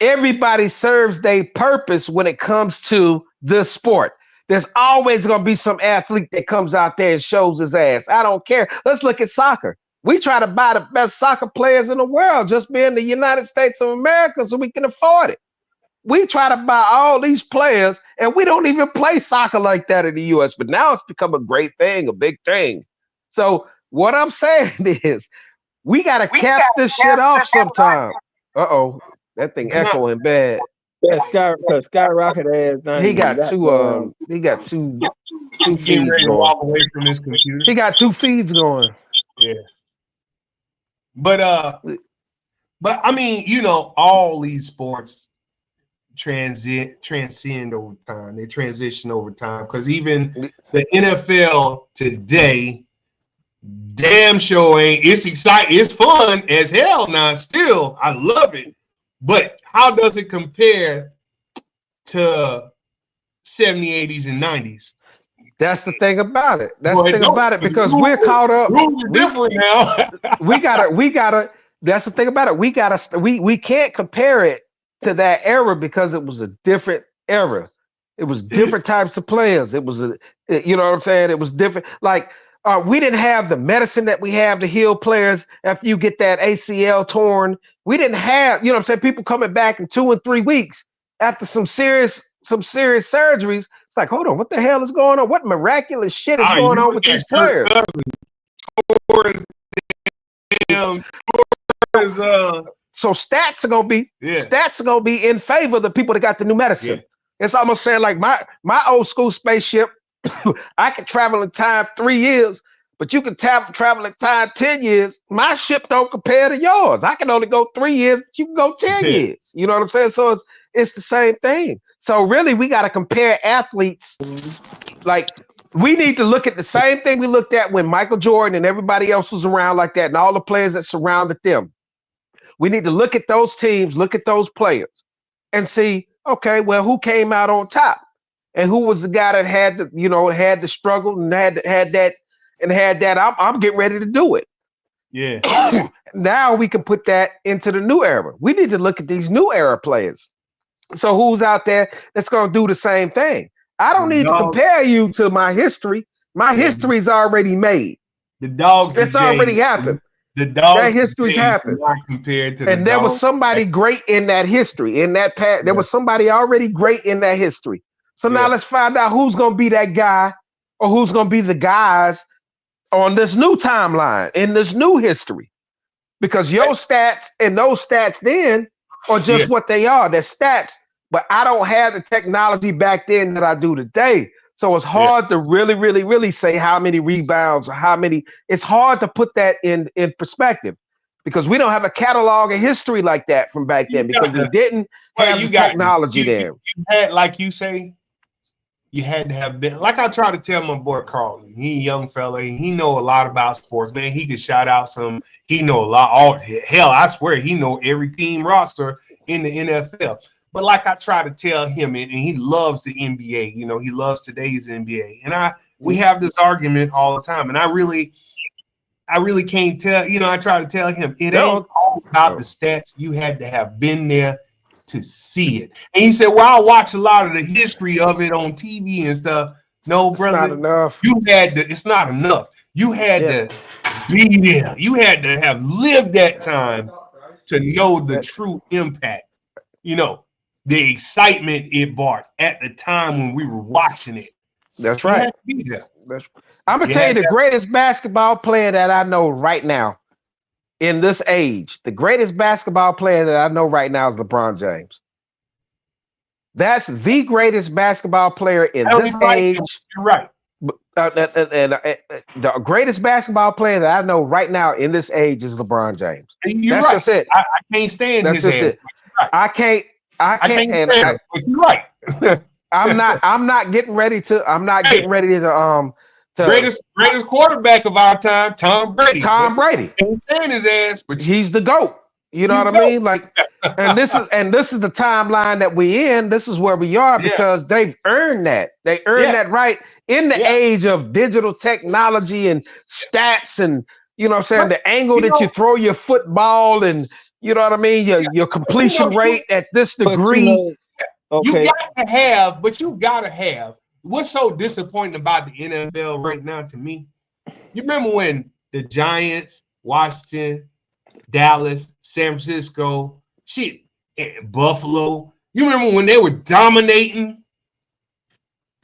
everybody serves their purpose when it comes to the sport. There's always going to be some athlete that comes out there and shows his ass. I don't care. Let's look at soccer. We try to buy the best soccer players in the world, just being the United States of America, so we can afford it. We try to buy all these players, and we don't even play soccer like that in the U.S., but now it's become a great thing, a big thing. So what I'm saying is we got to cap this shit off sometime. Uh-oh, that thing echoing bad. Yeah, Skyrocket ass. He got two feeds Ready to going. walk away from his computer. He got 2 feeds going. Yeah. But I mean, you know, all these sports transcend over time. They transition over time, because even the NFL today, damn sure ain't. It's exciting. It's fun as hell now. Still, I love it. But how does it compare to 70s, 80s, and 90s? That's the thing about it. That's the thing about it, because we're caught up. Rules are different now. we gotta. That's the thing about it. We can't compare it to that era, because it was a different era. It was different types of players. It was you know what I'm saying? It was different. Like we didn't have the medicine that we have to heal players after you get that ACL torn. We didn't have, you know what I'm saying, people coming back in 2 and 3 weeks after some serious surgeries. It's like, hold on, what the hell is going on? What miraculous shit is going on with these players? So stats are gonna be in favor of the people that got the new medicine. It's almost saying like my old school spaceship, I can travel in time 3 years, but you can travel in time 10 years. My ship don't compare to yours. I can only go 3 years, but you can go 10 years. You know what I'm saying? So it's the same thing. So really, we got to compare athletes. Like, we need to look at the same thing we looked at when Michael Jordan and everybody else was around like that, and all the players that surrounded them. We need to look at those teams, look at those players, and see, okay, well, who came out on top, and who was the guy that had the, you know, had the struggle and had that. I'm getting ready to do it. Yeah. Now we can put that into the new era. We need to look at these new era players. So who's out there that's going to do the same thing? I don't need to compare you to my history. My history's already made. The dogs. It's already happened. The dogs. That history's happened. Compared to and there was somebody great in that history. In that past, there was somebody already great in that history. So now let's find out who's going to be that guy, or who's going to be the guys on this new timeline, in this new history. Because your stats and those stats then are just what they are. They're stats, but I don't have the technology back then that I do today. So it's hard to really say how many rebounds or how many. It's hard to put that in perspective, because we don't have a catalog of history like that from back then, because we didn't have the technology there. You had, like you say, you had to have been, like I try to tell my boy Carlton. He a young fella. He know a lot about sports, man. He could shout out some. He know a lot. Hell, I swear he know every team roster in the NFL. But like I try to tell him, and he loves the NBA. You know, he loves today's NBA. And we have this argument all the time. And I really can't tell. You know, I try to tell him it ain't all about the stats. You had to have been there to see it. And he said, well, I watch a lot of the history of it on TV and stuff. No, brother, not enough. You had to, it's not enough. You had to be there. You had to have lived that time to know the true impact, you know, the excitement it brought at the time when we were watching it. That's right. You had to be there. I'm going to tell you the greatest basketball player that I know right now in this age, the greatest basketball player that I know right now is LeBron James. That's the greatest basketball player in this age. You're right. The greatest basketball player that I know right now in this age is LeBron James. You're That's right. just it. I can't stand That's his just ass. it. I can't. I can't stand it, but you're right. I'm not getting ready to. I'm not getting ready to. Greatest quarterback of our time, Tom Brady. Tom Brady. Can't stand his ass, but He's the GOAT. You know what I mean? Like, and this is the timeline that we in. This is where we are because they've earned that. They earned that right in the age of digital technology and stats and you know what I'm saying, the angle that you throw your football and you know what I mean, your completion rate at this degree. Okay. You gotta have. What's so disappointing about the NFL right now to me? You remember when the Giants, Washington, Dallas, San Francisco, Buffalo. You remember when they were dominating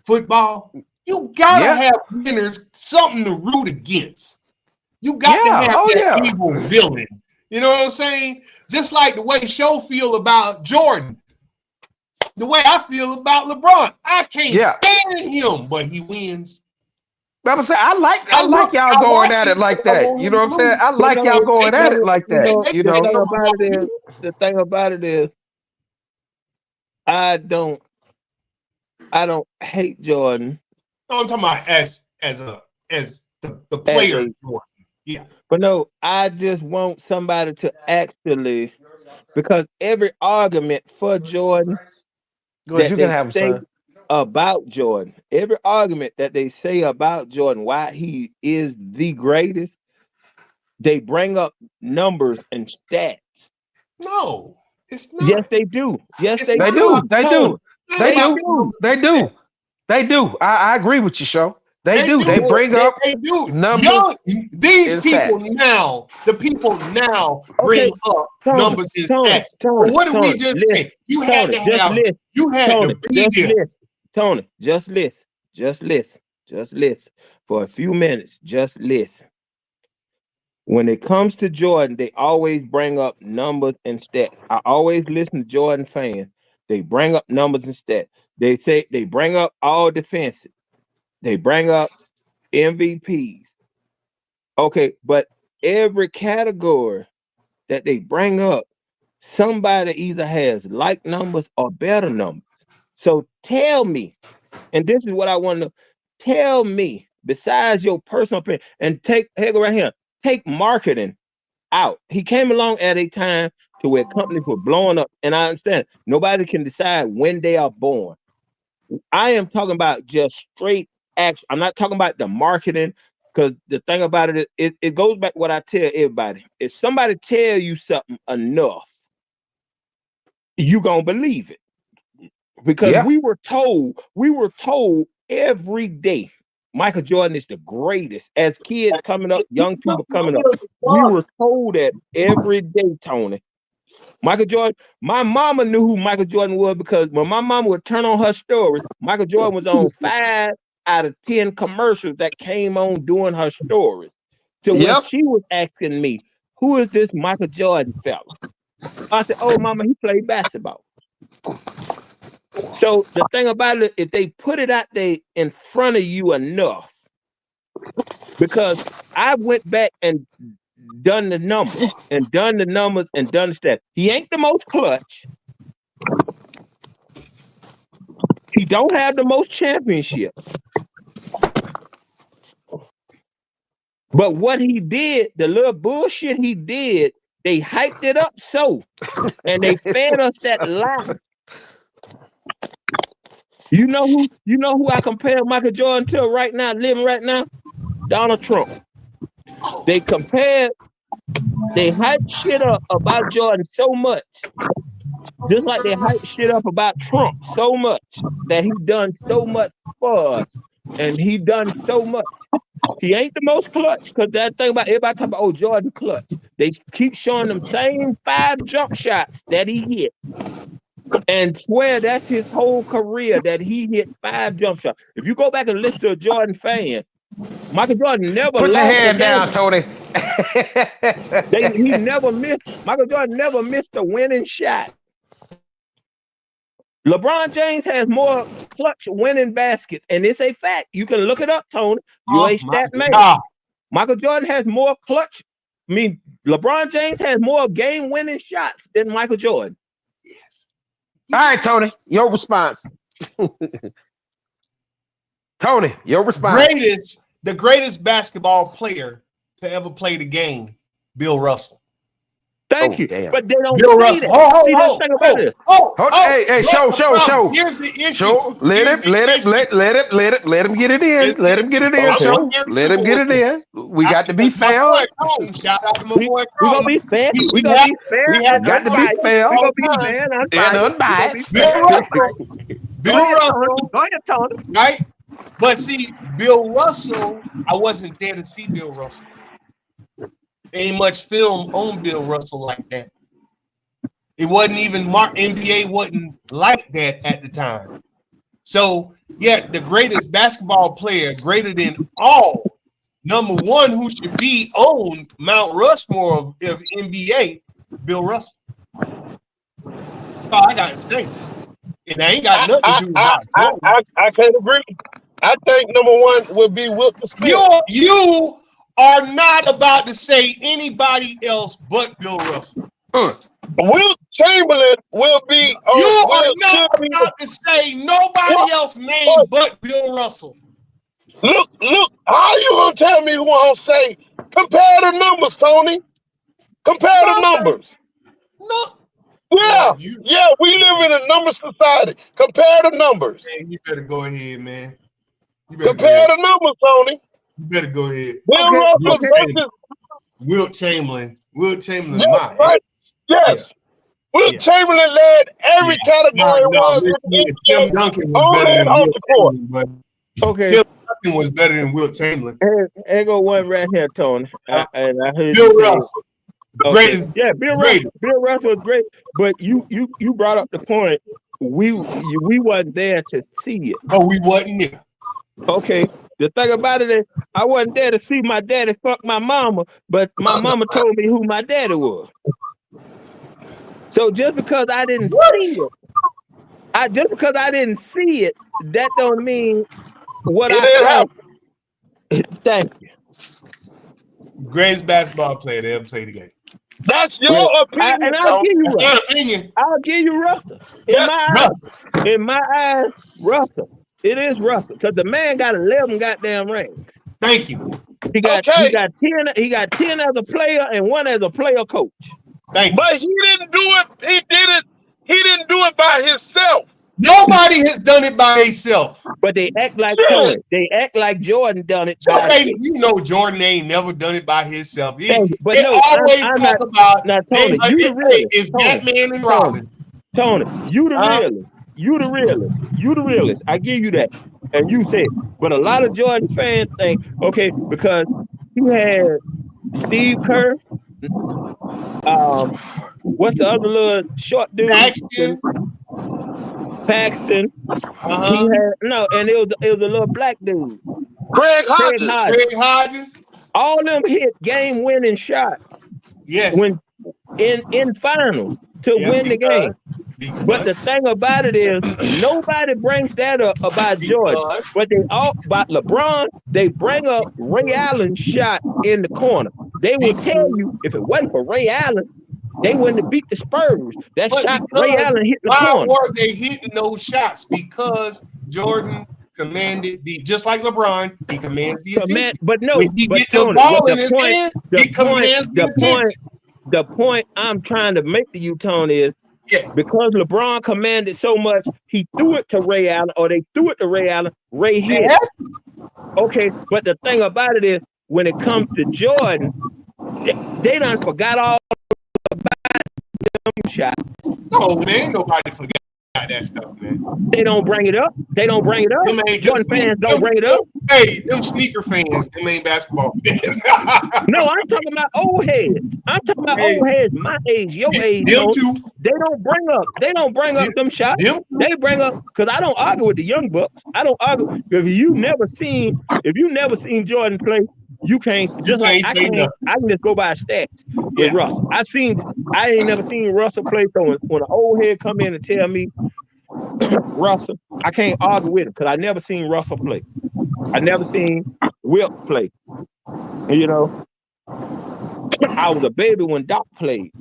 football? You gotta have winners, something to root against. You got to have that evil villain. You know what I'm saying? Just like the way Show feel about Jordan, the way I feel about LeBron. I can't stand him, but he wins. But I'm saying I like y'all going at it like that. You know what I'm saying? I like y'all going at it like that. You know, the thing about it is, I don't hate Jordan. No, I'm talking about as the player. Yeah. But no, I just want somebody to actually, because every argument for Jordan that they say about Jordan, every argument that they say about Jordan, why he is the greatest, they bring up numbers and stats. No, it's not. Yes, they do. Yes, they do. They do. I agree with you, Show. They do. They bring up numbers. These people now, the people now bring up numbers and stats. What did we just say? You had to have. You had to be there. Tony, just listen for a few minutes. Just listen. When it comes to Jordan, they always bring up numbers and stats. I always listen to Jordan fans. They bring up numbers and stats. They say they bring up all defensive. They bring up MVPs. Okay, but every category that they bring up, somebody either has like numbers or better numbers. So tell me, and this is what I want to know, tell me, besides your personal opinion, and take marketing out. He came along at a time to where companies were blowing up, and I understand nobody can decide when they are born. I am talking about just straight action. I'm not talking about the marketing, because the thing about it is, it goes back to what I tell everybody. If somebody tell you something enough, you gonna believe it. Because we were told every day, Michael Jordan is the greatest. As kids coming up, young people coming up, we were told that every day, Tony. Michael Jordan, my mama knew who Michael Jordan was because when my mama would turn on her stories, Michael Jordan was on 5 out of 10 commercials that came on doing her stories. So when she was asking me, who is this Michael Jordan fella? I said, oh, mama, he played basketball. So the thing about it, if they put it out there in front of you enough, because I went back and done the numbers and done the stats. He ain't the most clutch. He don't have the most championships. But what he did, the little bullshit he did, they hyped it up so, and they fed us that lie. You know who I compare Michael Jordan to right now, living right now? Donald Trump. They hype shit up about Jordan so much, just like they hype shit up about Trump so much, that he done so much for us, and he done so much. He ain't the most clutch, because that thing about everybody talking about, Jordan clutch. They keep showing them same 5 jump shots that he hit, and swear that's his whole career, that he hit 5 jump shots. If you go back and listen to a Jordan fan, Michael Jordan never put your hand down, Tony. Michael Jordan never missed a winning shot. LeBron James has more clutch winning baskets, and it's a fact. You can look it up, Tony. You a stat man. Michael Jordan has more clutch. I mean, LeBron James has more game winning shots than Michael Jordan. Yes. All right, Tony, your response. Tony, your response. The greatest basketball player to ever play the game, Bill Russell. Thank you. Damn. But they don't Bill see Russell. that. See, that's the thing about it. Hey, show. Here's the issue. Show. Let him get it in. Let him get it in. Show. Let him get it in. We got to be fair. Shout out to my boy. We gonna be fair. We gonna be fair. Got to be fair. We gonna be fair and unbiased. Bill Russell. Go ahead, Tony. Right? But see, Bill Russell, I wasn't there to see Bill Russell. Ain't much film on Bill Russell like that. It wasn't even NBA wasn't like that at the time. So, yeah, the greatest basketball player, greater than all, number one who should be on Mount Rushmore of NBA, Bill Russell. So I got to say, and I ain't got nothing to do with that. I can't agree. I think number one would be Wilt Smith. You are not about to say anybody else but Bill Russell. Wilt Chamberlain will be. You are not about to say nobody else name but Bill Russell. Look, how you gonna tell me who I'm say? Compare the numbers, Tony. Compare the numbers. No. Yeah, we live in a number society. Compare the numbers. Man, you better go ahead, man. Compare the numbers, Tony. You better go ahead. Bill Russell versus Wilt Chamberlain. Yes, right. Yes. Wilt Chamberlain led every category. Tim Duncan was better than Wilt Chamberlain, but Okay. Tim Duncan was better than Wilt Chamberlain. Here go one right here, Tony. And I heard Bill you say- Russell. Okay. Yeah, Bill Russell was great, but you brought up the point. We wasn't there to see it. Oh, we wasn't there. Okay. The thing about it is, I wasn't there to see my daddy fuck my mama, but my mama told me who my daddy was. So just because I didn't see it, that don't mean what I saw. Thank you. Greatest basketball player to ever play the game. That's your opinion. And I'll give you That's Russell. your opinion. I'll give you Russell. In my eyes, Russell. It is Russell because the man got 11 goddamn rings. Thank you. He got 10. He got 10 as a player and 1 as a player coach. Thank you. But he didn't do it. He didn't do it by himself. Nobody has done it by himself. But they act like Tony. They act like Jordan done it. Okay, you know Jordan ain't never done it by himself. They I'm talk about now, Tony. You the realist. It's Batman and Robin. Tony, you the realist. You the realist. You the realist. I give you that. And you said, but a lot of Jordan fans think, okay, because he had Steve Kerr. What's the other little short dude? Paxton. He had and it was a little black dude. Craig Hodges. All them hit game-winning shots. Yes. When in finals to win the game. But the thing about it is, nobody brings that up about Jordan. But they all about LeBron. They bring up Ray Allen's shot in the corner. They will tell you if it wasn't for Ray Allen, they wouldn't have beat the Spurs. That shot Ray Allen hit the corner. Why were they hitting those shots? Because Jordan commanded just like LeBron, he commands the attention. But no, when he but gets Tony, the ball in his hand, he commands the attention. The point I'm trying to make to you, Tony, is because LeBron commanded so much, he threw it to Ray Allen, or they threw it to Ray Allen. Ray hit. Okay, but the thing about it is, when it comes to Jordan, they done forgot all about them shots. No, man, nobody forgot that stuff, man. They don't bring it up. Jordan fans don't bring it up. Hey, them sneaker fans, them ain't basketball fans. No, I'm talking about old heads. I'm talking about old heads, my age, your age. Them too. They don't bring up them shots. They bring up, because I don't argue with the young bucks. I don't argue. If you never seen Jordan play, you can't I can just go by stats with Russell. I ain't never seen Russell play. So when an old head come in and tell me Russell, I can't argue with him because I never seen Russell play. I never seen Wilt play. You know, I was a baby when Doc played,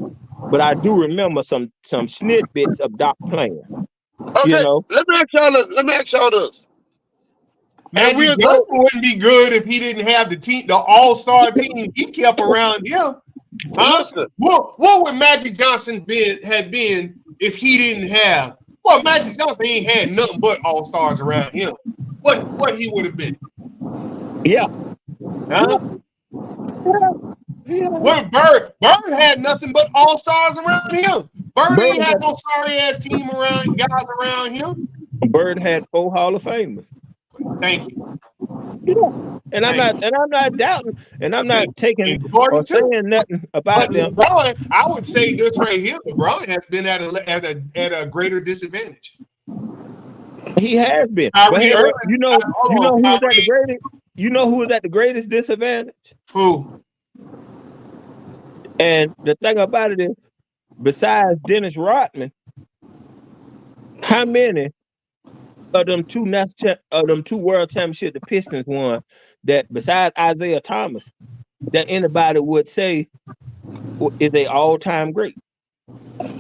but I do remember some snippets of Doc playing. Okay, You know, let me ask y'all this. Magic we'll Johnson wouldn't be good if he didn't have the all-star team he kept around him. Huh? Listen, What would Magic Johnson had been if he didn't have? Well, Magic Johnson ain't had nothing but all-stars around him. What he would have been? yeah. Huh? Yeah. What Bird had nothing but all-stars around him. Bird ain't Bird had no sorry-ass team around guys around him. Bird had 4 Hall of Famers. Thank you. Yeah. And I'm not doubting, and I'm not taking And or Jordan too. saying nothing about But them. LeBron, I would say this right here, LeBron has been at a greater disadvantage. He has been. Kyrie But hey, Irving- you know who was at the Kyrie- greatest? You know who was at the greatest disadvantage? Who? And the thing about it is, besides Dennis Rodman, how many of them two world championships the Pistons won that besides Isaiah Thomas that anybody would say is a all-time great?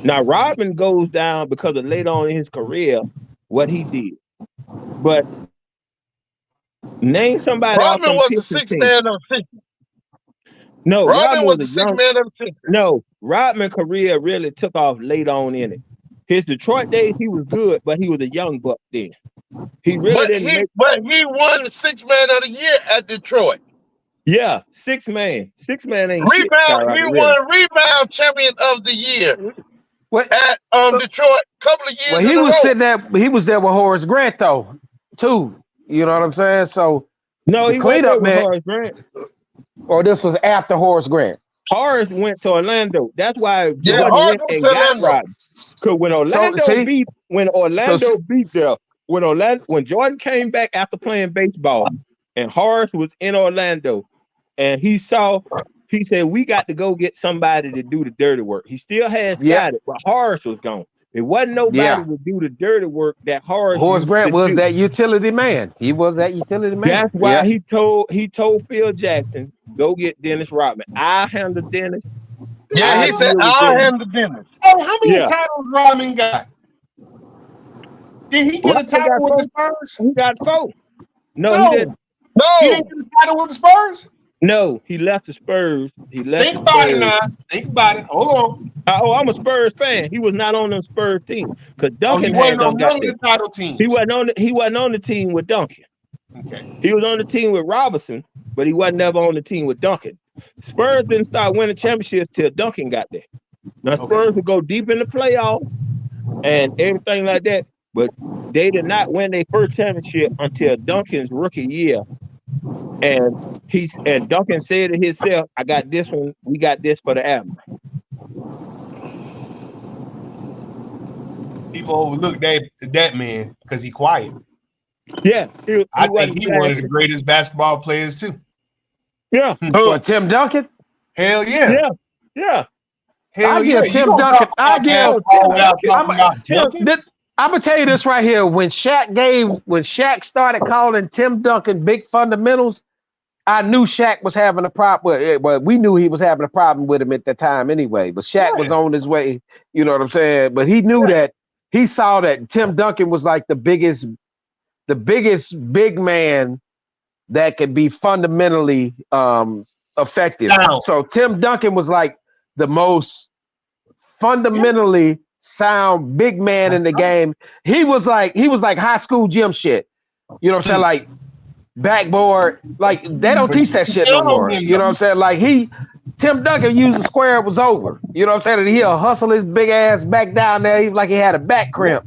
Now Rodman goes down because of later on in his career what he did, but name somebody. Rodman was the sixth man of the team. No, Rodman was the sixth man of the team. No, Rodman's career really took off late on in it. His Detroit days, he was good, but he was a young buck then. He really didn't But he won the sixth man of the year at Detroit. Yeah, six man ain't Rebound. shit. He won rebound champion of the year What? at Detroit a couple of years. Well, he was sitting there. He was there with Horace Grant though, too. You know what I'm saying? So no, he wasn't there with Horace Grant. Or this was after Horace Grant. Horace went to Orlando. That's why Jordan went and got Rodman. Because when when Jordan came back after playing baseball, and Horace was in Orlando, and he said, we got to go get somebody to do the dirty work. He still has got it, but Horace was gone. It wasn't nobody to do the dirty work that Horace Grant was that utility man. He was that utility man. That's why he told Phil Jackson, go get Dennis Rodman. I'll handle Dennis. Yeah, he said, I'll handle Dennis. Oh, how many titles Rodman got? Did he get a title with the Spurs? He got 4. No, he didn't. No. He didn't get a title with the Spurs? No, he left the Spurs. Think about it now. Think about it. Hold on. I'm a Spurs fan. He was not on the Spurs team because Duncan he wasn't on none of the title teams. He wasn't on the team with Duncan. Okay. He was on the team with Robinson, but he wasn't never on the team with Duncan. Spurs didn't start winning championships till Duncan got there. Now Spurs would go deep in the playoffs and everything like that, but they did not win their first championship until Duncan's rookie year. And Duncan said it himself, I got this one, we got this for the album. People overlook that man because he's quiet. Yeah. I think he's one of the greatest basketball players too. Yeah. Tim Duncan? Hell yeah. Yeah. I give Tim Duncan. I'm gonna tell you this right here. When Shaq started calling Tim Duncan big fundamentals, I knew Shaq was having a problem. Well, we knew he was having a problem with him at the time anyway. But Shaq was on his way. You know what I'm saying? But he knew that. He saw that Tim Duncan was like the biggest big man that could be fundamentally effective. So Tim Duncan was like the most fundamentally sound big man in the game. He was like high school gym shit. You know what I'm saying? Like backboard, like they don't teach that shit no more. You know what I'm saying? Like Tim Duncan used the square, it was over. You know what I'm saying? He'll hustle his big ass back down there, even like he had a back cramp.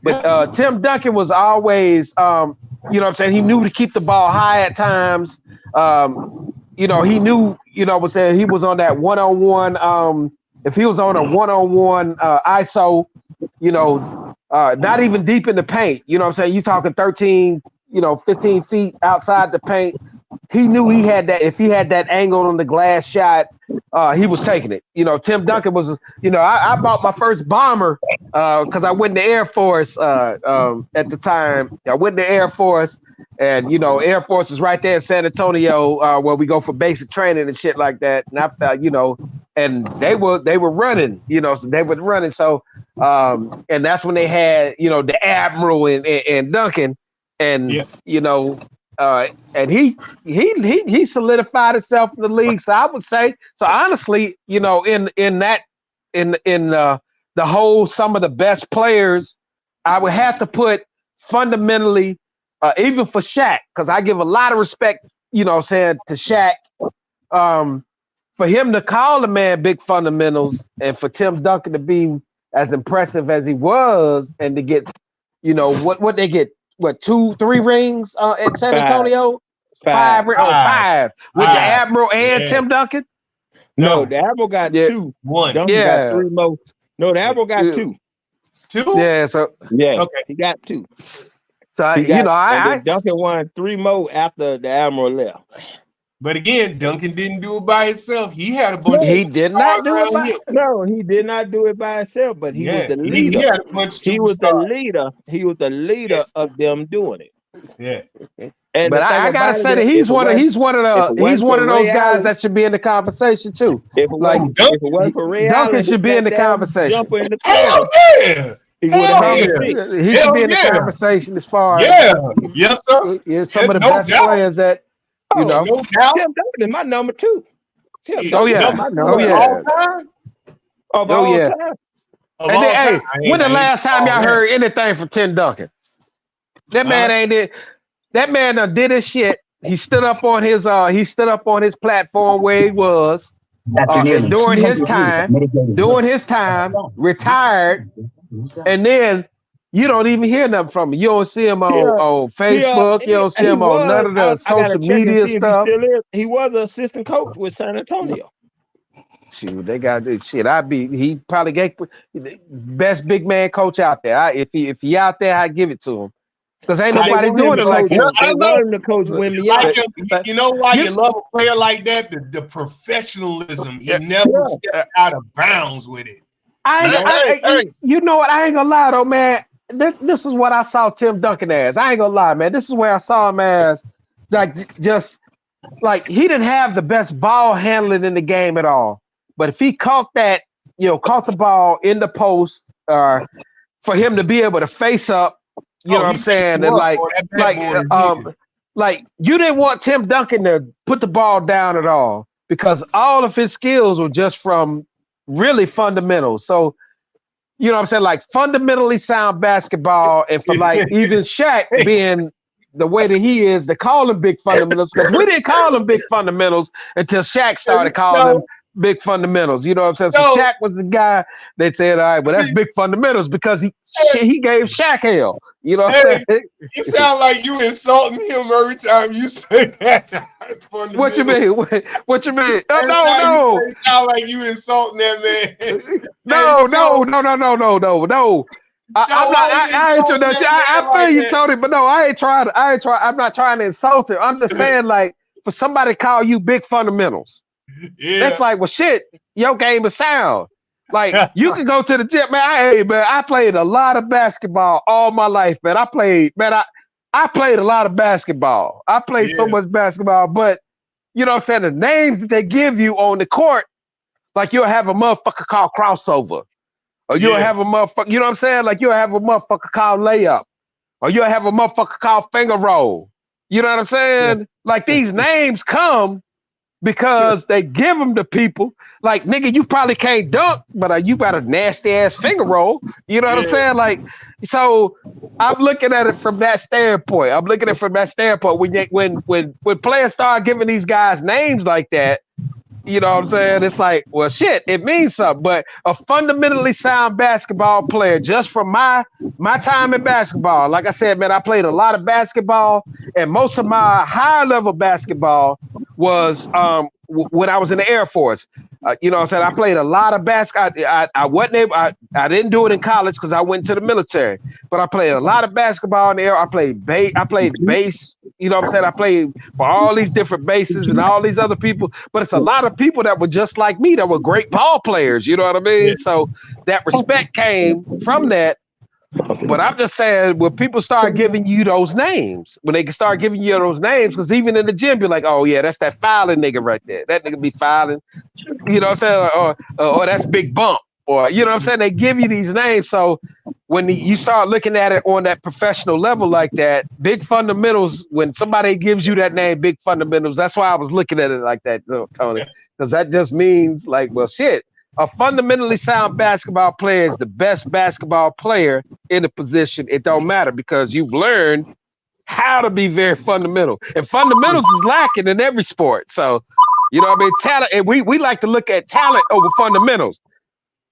But Tim Duncan was always, you know what I'm saying? He knew to keep the ball high at times. You know, he knew, you know what I'm saying? He was on that one-on-one. If he was on a one-on-one ISO, you know, not even deep in the paint, you know what I'm saying? You talking 13, 15 feet outside the paint. He knew he had that. If he had that angle on the glass shot, he was taking it. You know, Tim Duncan was, you know, I bought my first bomber because I went in the Air Force at the time. I went in the Air Force, and, you know, Air Force is right there in San Antonio where we go for basic training and shit like that. And I felt, you know, and they were running, you know, so they were running. So, and that's when they had, you know, the Admiral and Duncan, and, you know, and he solidified himself in the league. So I would say, so honestly, you know, in the whole, some of the best players, I would have to put fundamentally, even for Shaq, because I give a lot of respect, you know, saying to Shaq, for him to call the man big fundamentals, and for Tim Duncan to be as impressive as he was, and to get, you know, what they get. What, 2-3 rings at San Antonio? Five with the Admiral and Tim Duncan? No, the Admiral got 2. Duncan got 3 more. No, the Admiral got 2. 2? Yeah, so okay, he got 2. So you know, I Duncan won 3 more after the Admiral left. But again, Duncan didn't do it by himself. He had a bunch. He did not do it by. No, he did not do it by himself. But he was the leader. He was the leader. He was the leader of them doing it. Yeah. And but I gotta say that he's one of those guys that should be in the conversation too. If it wasn't for Ray Duncan Allen, should be in the conversation. Jumper in the Hell yeah. He should be in the conversation as far as yes, sir. Yeah, some of the best players that. You know, no doubt. Tim Duncan is my number 2. All time. And when the last time y'all heard anything from Tim Duncan? That man ain't it. That man did his shit. He stood up on his platform where he was during his time, retired, and then you don't even hear nothing from him. You don't see him on Facebook. You don't see him on none of the social media stuff. He was an assistant coach with San Antonio. Shoot, they got this shit. He probably get best big man coach out there. If he out there, I give it to him. Because ain't nobody doing it like him. I love him to coach women. You know why you love a player like that? The professionalism. He never stepped out of bounds with it. You know what? I ain't gonna lie though, man. This is what I saw Tim Duncan as. I ain't gonna lie, man. This is where I saw him as, just like he didn't have the best ball handling in the game at all. But if he caught that, caught the ball in the post, for him to be able to face up, you know what I'm saying, and like you didn't want Tim Duncan to put the ball down at all because all of his skills were just from really fundamentals. So. You know what I'm saying? Like fundamentally sound basketball, and for like even Shaq being the way that he is, they call him big fundamentals because we didn't call him big fundamentals until Shaq started calling them big fundamentals. You know what I'm saying? So Shaq was the guy that said, all right, well, that's big fundamentals because he gave Shaq hell. You know what I'm saying? You sound like you insulting him every time you say that. What you mean? What you mean? No. You sound like you insulting that man. No. I feel you, Tony, but no, I ain't trying. I'm not trying to insult him. I'm just saying, like, for somebody to call you big fundamentals, that's like, well, shit, your game is sound. Like, you can go to the gym, man. I played a lot of basketball all my life, man. I played a lot of basketball. I played so much basketball, but you know what I'm saying? The names that they give you on the court, like you'll have a motherfucker called crossover. Or you'll have a motherfucker, you know what I'm saying? Like you'll have a motherfucker called layup. Or you'll have a motherfucker called finger roll. You know what I'm saying? Yeah. Like these names come because they give them to people. Like, nigga, you probably can't dunk, but you got a nasty ass finger roll. You know what I'm saying? Like, so I'm looking at it from that standpoint. When players start giving these guys names like that, you know what I'm saying? It's like, well, shit, it means something. But a fundamentally sound basketball player, just from my time in basketball, like I said, man, I played a lot of basketball, and most of my high level basketball was when I was in the Air Force. You know what I'm saying? I played a lot of basketball. I wasn't able, I didn't do it in college because I went to the military, but I played a lot of basketball in the air. I played bass. You know what I'm saying? I played for all these different bases and all these other people, but it's a lot of people that were just like me that were great ball players. You know what I mean? So that respect came from that. But I'm just saying, when people start giving you those names, when they can start giving you those names, because even in the gym, you're like, oh yeah, that's that filing nigga right there. That nigga be filing. You know what I'm saying? Or that's Big Bump. Or, you know what I'm saying? They give you these names. So when you start looking at it on that professional level like that, Big Fundamentals, when somebody gives you that name, Big Fundamentals, that's why I was looking at it like that, Tony. Because that just means like, well, shit, a fundamentally sound basketball player is the best basketball player in the position. It don't matter because you've learned how to be very fundamental. And fundamentals is lacking in every sport. So, you know what I mean? Talent, and we like to look at talent over fundamentals.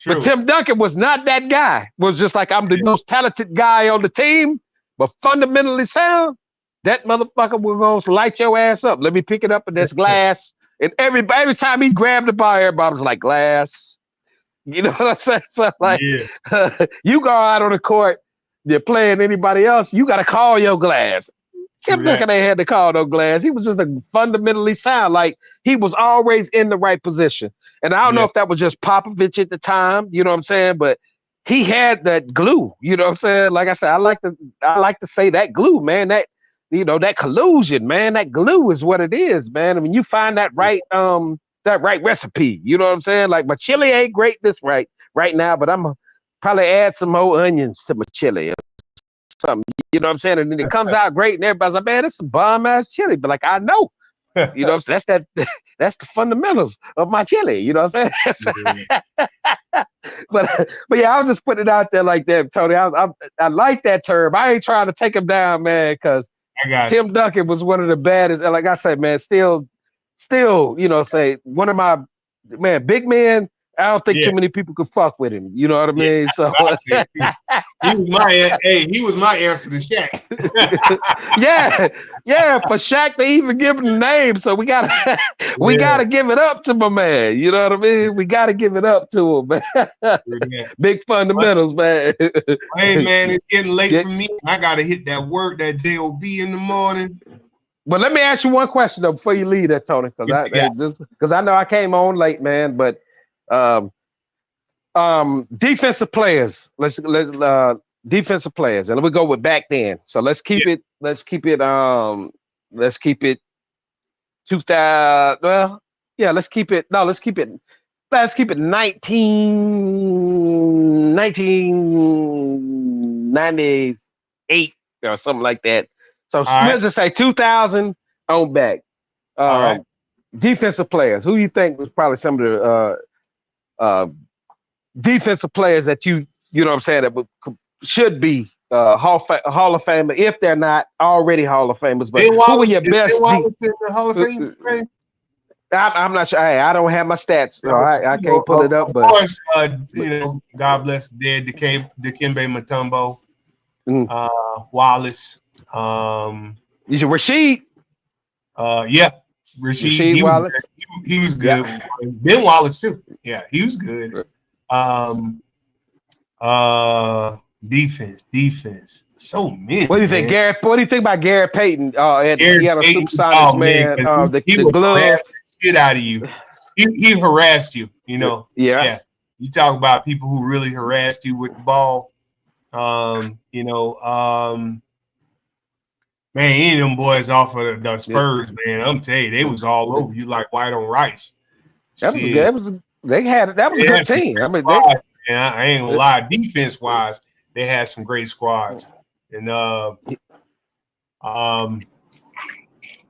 True. But Tim Duncan was not that guy. Was just like, I'm the most talented guy on the team, but fundamentally sound. That motherfucker was gonna light your ass up. Let me pick it up in this glass. And every time he grabbed the ball, everybody was like, glass. You know what I'm saying? So like, you go out on the court, you're playing anybody else, you got to call your glass. Tim Duncan ain't had to call no glass. He was just a fundamentally sound. Like, he was always in the right position. And I don't know if that was just Popovich at the time, you know what I'm saying? But he had that glue, you know what I'm saying? Like I said, I like to say that glue, man. That, you know, that collusion, man. That glue is what it is, man. I mean, you find that right recipe, you know what I'm saying? Like, my chili ain't great right now, but I'm gonna probably add some more onions to my chili or something, you know what I'm saying? And then it comes out great, and everybody's like, man, that's some bomb ass chili. But like, I know, you know what I'm saying? That's the fundamentals of my chili, you know what I'm saying? but yeah, I'll just put it out there like that, Tony. I like that term. I ain't trying to take him down, man, because Tim Duncan was one of the baddest. And like I said, man, still, you know, say one of my big men. I don't think too many people could fuck with him. You know what I mean? So he was my answer to Shaq. For Shaq, they even give him a name. So we gotta give it up to my man. You know what I mean? We gotta give it up to him, man. Big fundamentals, man. Hey man, it's getting late for me. I gotta hit that job in the morning. But let me ask you one question though before you leave that, Tony, because I know I came on late, man. But defensive players. Let's defensive players, and we go with back then. So let's keep it 2000. Well, yeah, let's keep it 1998 or something like that. So let's just say 2000 on back. Defensive players. Who you think was probably some of the defensive players that you know what I'm saying, that should be Hall of Famer if they're not already Hall of Famers? But who were your best? Hall of Fame? I'm not sure. I don't have my stats, so I can't pull it up. But of course, you know, God bless the dead, Dikembe Mutombo, Wallace, you should Rasheed. Rasheed Wallace. He was good. Yeah. Ben Wallace too. Yeah, he was good. Defense. So many. What do you think, Garrett? What do you think about Garrett Payton? At Seattle Supersonics, man. The glove shit out of you. He harassed you. You know. Yeah. You talk about people who really harassed you with the ball. Man, any of them boys off of the Spurs, man, I'm telling you, they was all over you like white on rice. That was a good team. I mean, I ain't gonna lie, defense wise, they had some great squads. And man,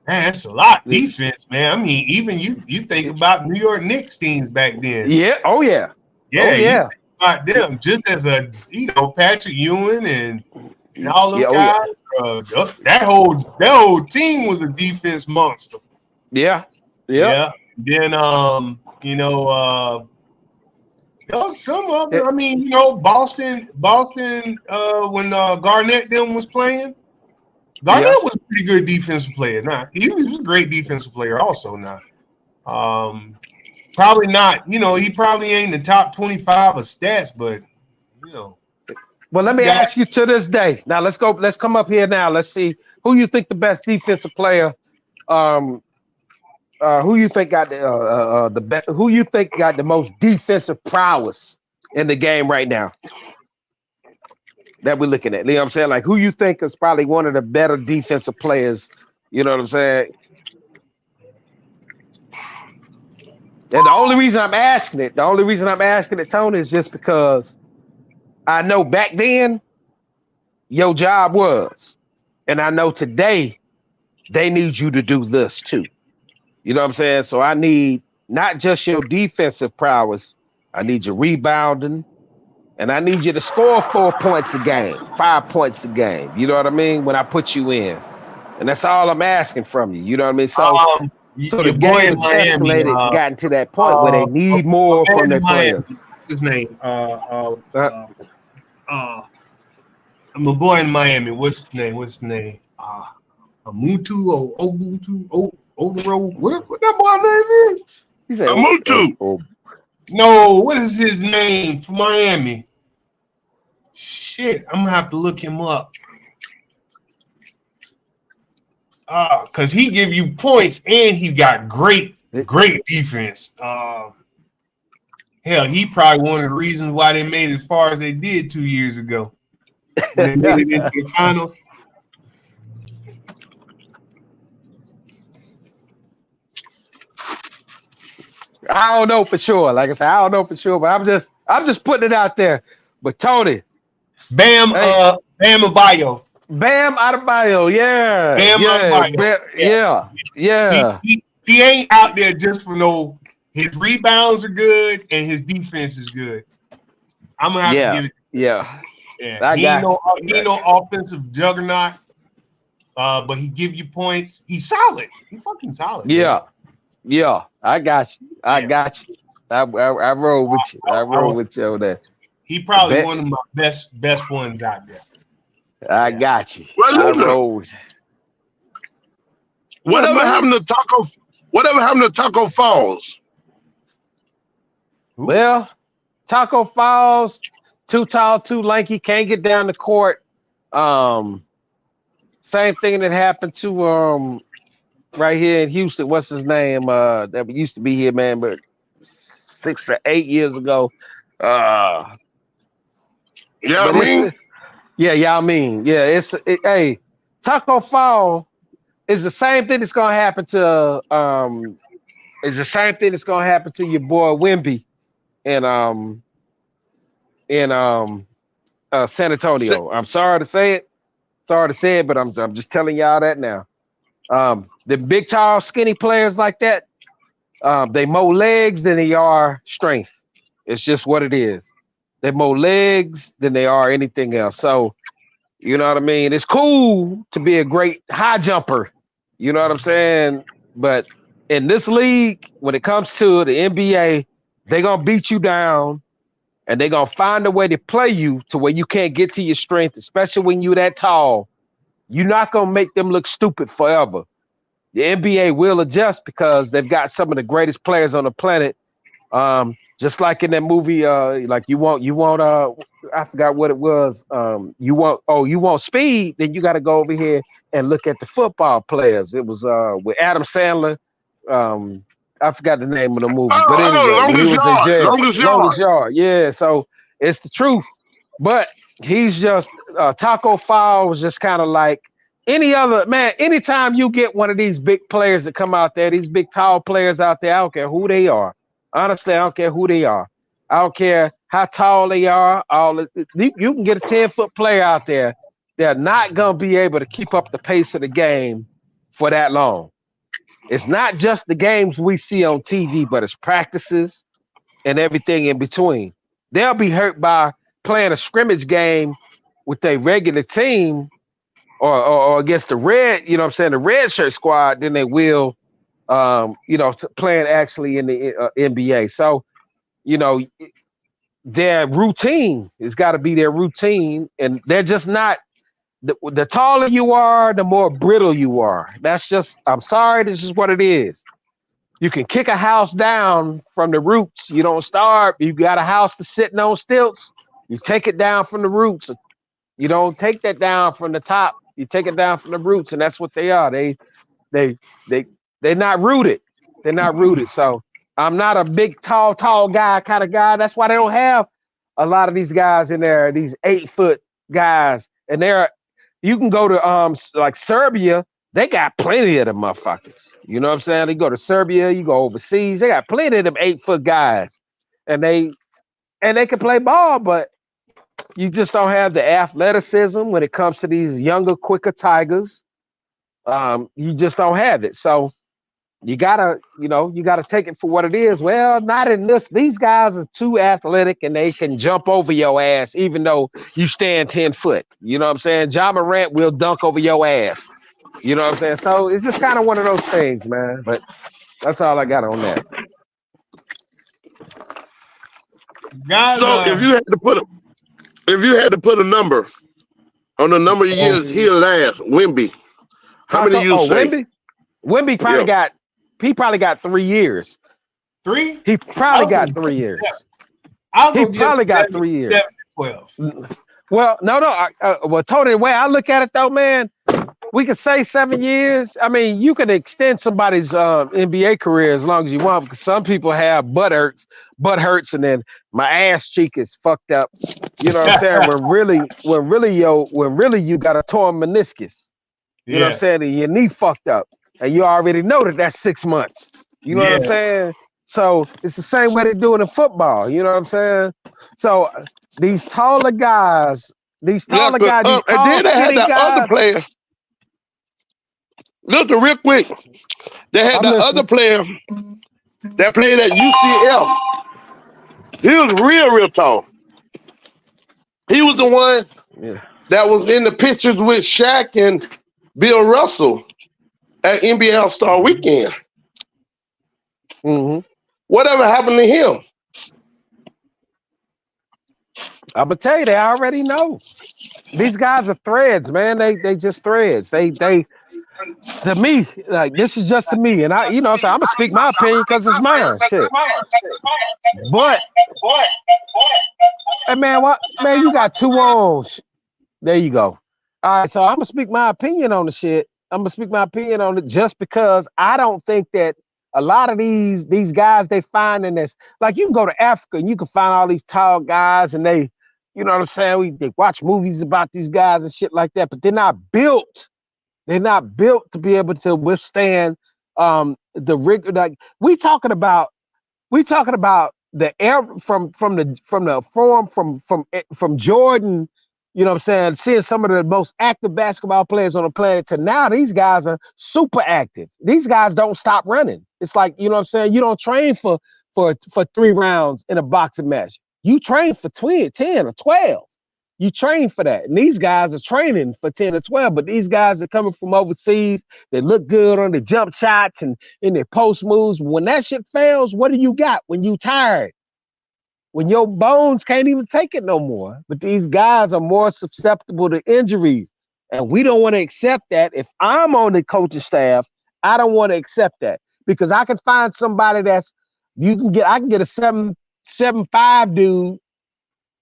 that's a lot defense, man. I mean, even you think about New York Knicks teams back then. Yeah. Oh yeah. Yeah. About them, just as Patrick Ewing and all those guys. That whole team was a defense monster. Yeah. Then some of it. I mean, Boston. When Garnett them was playing, Garnett was a pretty good defensive player. Now he was a great defensive player also. Now, probably not. He probably ain't in the top 25 of stats, but Well, let me ask you to this day. Now let's come up here now. Let's see Who you think the best defensive player? Who you think got the best? Who you think got the most defensive prowess in the game right now? That we're looking at. You know what I'm saying? Like, who you think is probably one of the better defensive players? You know what I'm saying? And the only reason I'm asking it, Tony, is just because I know back then your job was, and I know today they need you to do this too. You know what I'm saying? So I need not just your defensive prowess, I need your rebounding, and I need you to score 4 points a game, 5 points a game. You know what I mean? When I put you in. And that's all I'm asking from you. You know what I mean? So the game has escalated, gotten to that point where they need more from their players. His name? I'm a boy in Miami. What's his name? Amutu or Obutu? Odero? What that boy name is? He said Amutu. No, what is his name from Miami? Shit, I'm gonna have to look him up. Cause he give you points and he got great defense. Hell, he probably one of the reasons why they made it as far as they did 2 years ago. They made it into the finals. I don't know for sure. Like I said, I don't know for sure, but I'm just putting it out there. But Tony, Bam Adebayo. Bam Adebayo, yeah. Bam Adebayo. Yeah. He ain't out there just for no. His rebounds are good and his defense is good. I'm gonna have to give it. Yeah. He ain't no offensive juggernaut, but he give you points. He's solid. He's fucking solid. Yeah. I got you. I roll with you. I roll with you over there. He probably one of my best ones out there. I got you. Well, I roll with you. Whatever happened to Taco Falls? Well, Taco Falls, too tall, too lanky, can't get down the court. Same thing that happened to right here in Houston. What's his name? That used to be here, man, but 6 or 8 years ago. Yeah, I mean, hey, Taco Fall is the same thing that's gonna happen to your boy Wemby in San Antonio. I'm sorry to say it, but I'm just telling y'all that now. The big, tall, skinny players like that, they more legs than they are strength. It's just what it is. They're more legs than they are anything else. So, you know what I mean? It's cool to be a great high jumper. You know what I'm saying? But in this league, when it comes to the NBA, they're going to beat you down and they're going to find a way to play you to where you can't get to your strength, especially when you're that tall. You're not going to make them look stupid forever. The NBA will adjust because they've got some of the greatest players on the planet. Just like in that movie, like you want, I forgot what it was. You want speed, then you got to go over here and look at the football players. It was with Adam Sandler. I forgot the name of the movie, but anyway, he was in jail. Longest Yard. Yeah, so it's the truth. But he's just Taco Fall was just kind of like any other man. Anytime you get one of these big players that come out there, these big tall players out there, I don't care who they are. Honestly, I don't care who they are. I don't care how tall they are. You can get a 10-foot player out there. They're not going to be able to keep up the pace of the game for that long. It's not just the games we see on TV, but it's practices and everything in between. They'll be hurt by playing a scrimmage game with a regular team or against the red, you know what I'm saying, the red shirt squad, than they will playing actually in the NBA. So, their routine has got to be their routine, and they're just not. The taller you are, the more brittle you are. That's just. I'm sorry, this is what it is. You can kick a house down from the roots. You don't start. You got a house that's sitting on stilts. You take it down from the roots. You don't take that down from the top You take it down from the roots, and that's what they are. They're not rooted. They're not rooted. So I'm not a big, tall guy kind of guy. That's why they don't have a lot of these guys in there, these 8-foot guys. And you can go to like Serbia, they got plenty of them motherfuckers. You know what I'm saying? You go to Serbia, you go overseas, they got plenty of them 8-foot guys. And they can play ball, but you just don't have the athleticism when it comes to these younger, quicker Tigers. You just don't have it. So you gotta take it for what it is. Well, not in this. These guys are too athletic and they can jump over your ass, even though you stand 10 foot. You know what I'm saying? Ja Morant will dunk over your ass. You know what I'm saying? So it's just kind of one of those things, man. But that's all I got on that. Guys, So if you had to put a number on the number of years he'll last, Wemby, how many you say? Wemby probably got 3 years. 3? He probably got 3 years. He probably got 3 years. 12. Well, no. Well, Tony, the way I look at it though, man, we could say 7 years. I mean, you can extend somebody's NBA career as long as you want, because some people have butt hurts, and then my ass cheek is fucked up. You know what I'm saying? when really you got a torn meniscus. You know what I'm saying? And your knee fucked up, and you already know that's 6 months. You know what I'm saying? So it's the same way they do it in football. You know what I'm saying? So these taller guys, these tall, and then they had that other player. Listen, real quick. They had other player that played at UCF. He was real tall. He was the one that was in the pictures with Shaq and Bill Russell at NBA All-Star Weekend. Mm-hmm. Whatever happened to him? I'm gonna tell you, they already know. These guys are threads, man. They just threads. They to me, like, this is just to me, and I'm gonna speak my opinion because it's mine. Shit. But hey, man, you got 2 on. There you go. All right, so I'm gonna speak my opinion on the shit. I'm gonna speak my opinion on it just because I don't think that a lot of these guys they find in this, like, you can go to Africa and you can find all these tall guys and they, you know what I'm saying? They watch movies about these guys and shit like that, but they're not built. They're not built to be able to withstand the rig. Like we talking about the air from Jordan. You know what I'm saying? Seeing some of the most active basketball players on the planet to now, these guys are super active. These guys don't stop running. It's like, you know what I'm saying? You don't train for 3 rounds in a boxing match. You train for 10 or 12. You train for that. And these guys are training for 10 or 12, but these guys are coming from overseas. They look good on the jump shots and in their post moves. When that shit fails, what do you got when you tired? When your bones can't even take it no more. But these guys are more susceptible to injuries. And we don't want to accept that. If I'm on the coaching staff, I don't want to accept that. Because I can find somebody I can get a 7'5" dude.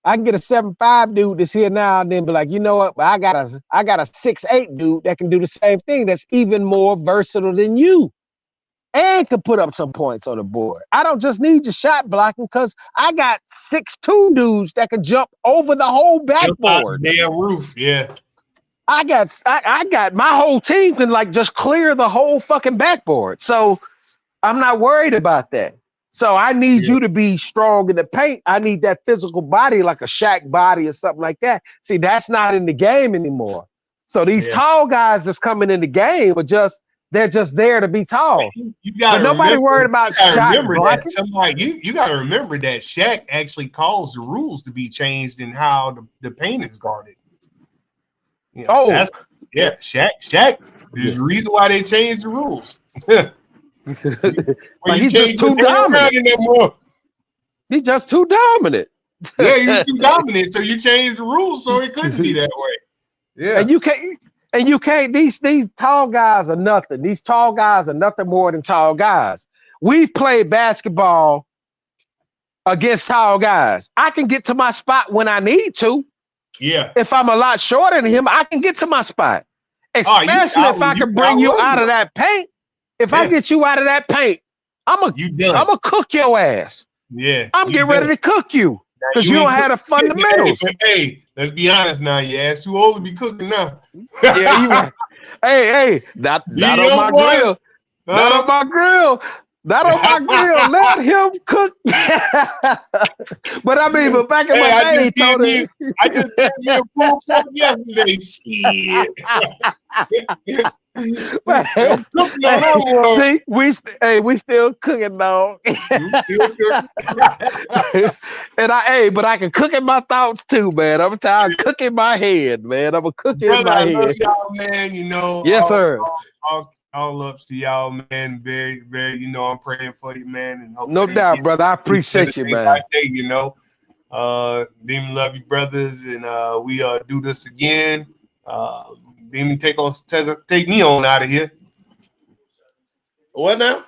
I can get a 7'5" dude that's here now and then be like, you know what? I got a 6'8" dude that can do the same thing. That's even more versatile than you. And can put up some points on the board. I don't just need your shot blocking because I got 6'2" dudes that can jump over the whole backboard. Damn roof, yeah. I got my whole team can like just clear the whole fucking backboard. So I'm not worried about that. So I need you to be strong in the paint. I need that physical body like a Shaq body or something like that. See, that's not in the game anymore. So these tall guys that's coming in the game they're just there to be tall. You got nobody worried about shot blocking. You got to remember that Shaq actually caused the rules to be changed in how the paint is guarded. You know, Shaq. There's a reason why they changed the rules. He's just too dominant. He's just too dominant. Yeah, he's too dominant. So you changed the rules so it couldn't be that way. Yeah, and you can't. These tall guys are nothing. These tall guys are nothing more than tall guys. We've played basketball against tall guys. I can get to my spot when I need to. Yeah. If I'm a lot shorter than him, I can get to my spot. Especially if I can bring you out of that paint. If I get you out of that paint, I'm gonna cook your ass. Yeah. I'm getting ready to cook you because you don't have the fundamentals. Hey, let's be honest now. Your ass too old to be cooking now. Yeah, you right. Hey, not on my grill. Not on my grill. Not on my grill. Let him cook. But I mean, but back in my day, Tony. I just gave you a full pork yesterday. Shit. See, we still cooking, dog. And but I can cook in my thoughts too, man. I'm tired of cooking my head, man. I'm a cook in my head. I love y'all, man. You know. Yes, sir. All ups to y'all, man. Very, very. You know, I'm praying for you, man. And no doubt, brother. I appreciate you, man. Day, you know, Demon love you, brothers, and we do this again. Demon, take me on out of here. What now?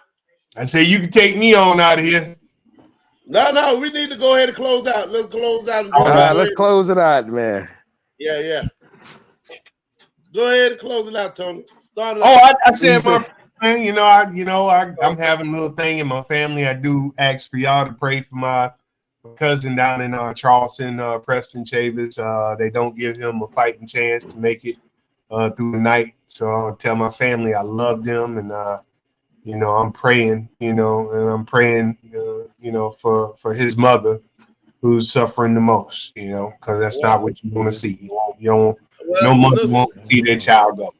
I say you can take me on out of here. No, we need to go ahead and close out. Let's close out. All right, let's close it out, man. Yeah. Go ahead and close it out, Tony. I said my man. I'm having a little thing in my family. I do ask for y'all to pray for my cousin down in Charleston, Preston Chavis. They don't give him a fighting chance to make it through the night. So I'll tell my family I love them, and I'm praying, and I'm praying, for his mother, who's suffering the most, because that's not what you want to see. No mother wants to see their child go.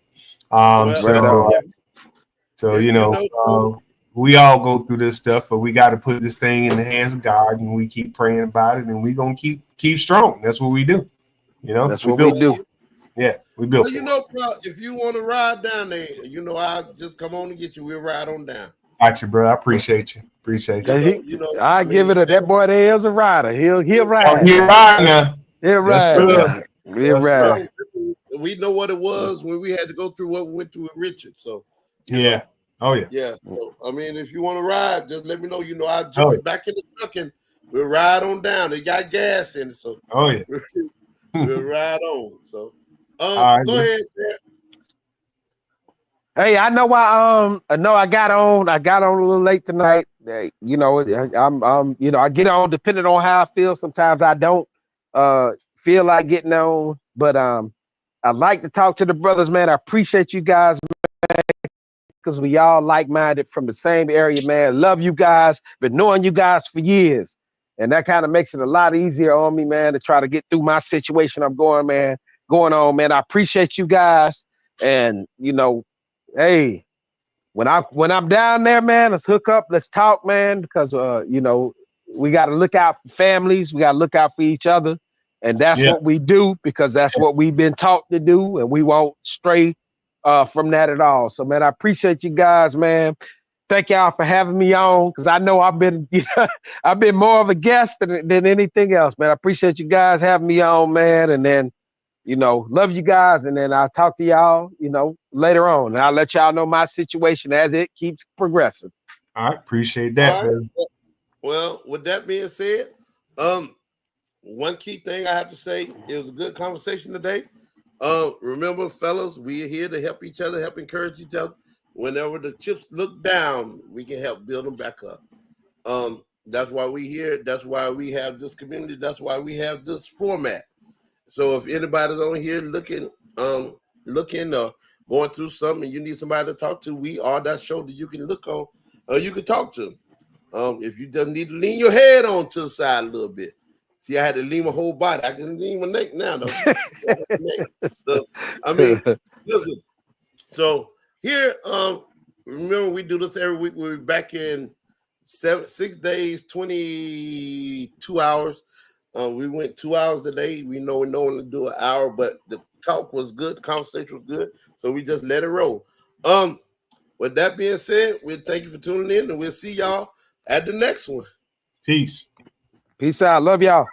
We all go through this stuff, but we got to put this thing in the hands of God, and we keep praying about it, and we're gonna keep strong. That's what we do. That's what we do. Yeah, we built. Well, if you want to ride down there, I'll just come on and get you. We'll ride on down. Got you, bro. I appreciate you. I give it that boy there is a rider. He'll ride. He'll ride now. He'll ride. He'll ride. We know what it was when we had to go through what we went through with Richard. So yeah. Oh yeah. Yeah. So, I mean, if you want to ride, just let me know. I'll jump back in the truck and we'll ride on down. They got gas in it, so yeah. we'll ride on. So right, go ahead, man. Hey, I know I got on a little late tonight. I get on depending on how I feel. Sometimes I don't feel like getting on, but I like to talk to the brothers, man. I appreciate you guys, man, because we all like-minded from the same area, man. Love you guys. Been knowing you guys for years, and that kind of makes it a lot easier on me, man, to try to get through my situation I'm going on, man. I appreciate you guys, and hey, when I'm down there, man, let's hook up, let's talk, man, because we got to look out for families, we got to look out for each other, and that's what we do, because that's what we've been taught to do, and we won't stray from that at all. So, man, I appreciate you guys, man. Thank y'all for having me on, because I know I've been more of a guest than anything else, man. I appreciate you guys having me on, man, and then love you guys, and then I'll talk to y'all, later on. And I'll let y'all know my situation as it keeps progressing. I appreciate that, man. Well, with that being said, one key thing I have to say, it was a good conversation today. Remember, fellas, we are here to help each other, help encourage each other. Whenever the chips look down, we can help build them back up. That's why we here. That's why we have this community. That's why we have this format. So if anybody's on here looking or going through something, you need somebody to talk to, we are that show that you can look on, you can talk to. If you just need to lean your head on to the side a little bit. See, I had to lean my whole body. I can lean my neck now, though. Listen. So here, remember we do this every week. We're back in 6 days, 22 hours. We went 2 hours today. We know we normally do an hour, but the talk was good. The conversation was good. So we just let it roll. With that being said, we thank you for tuning in, and we'll see y'all at the next one. Peace. Peace out. Love y'all.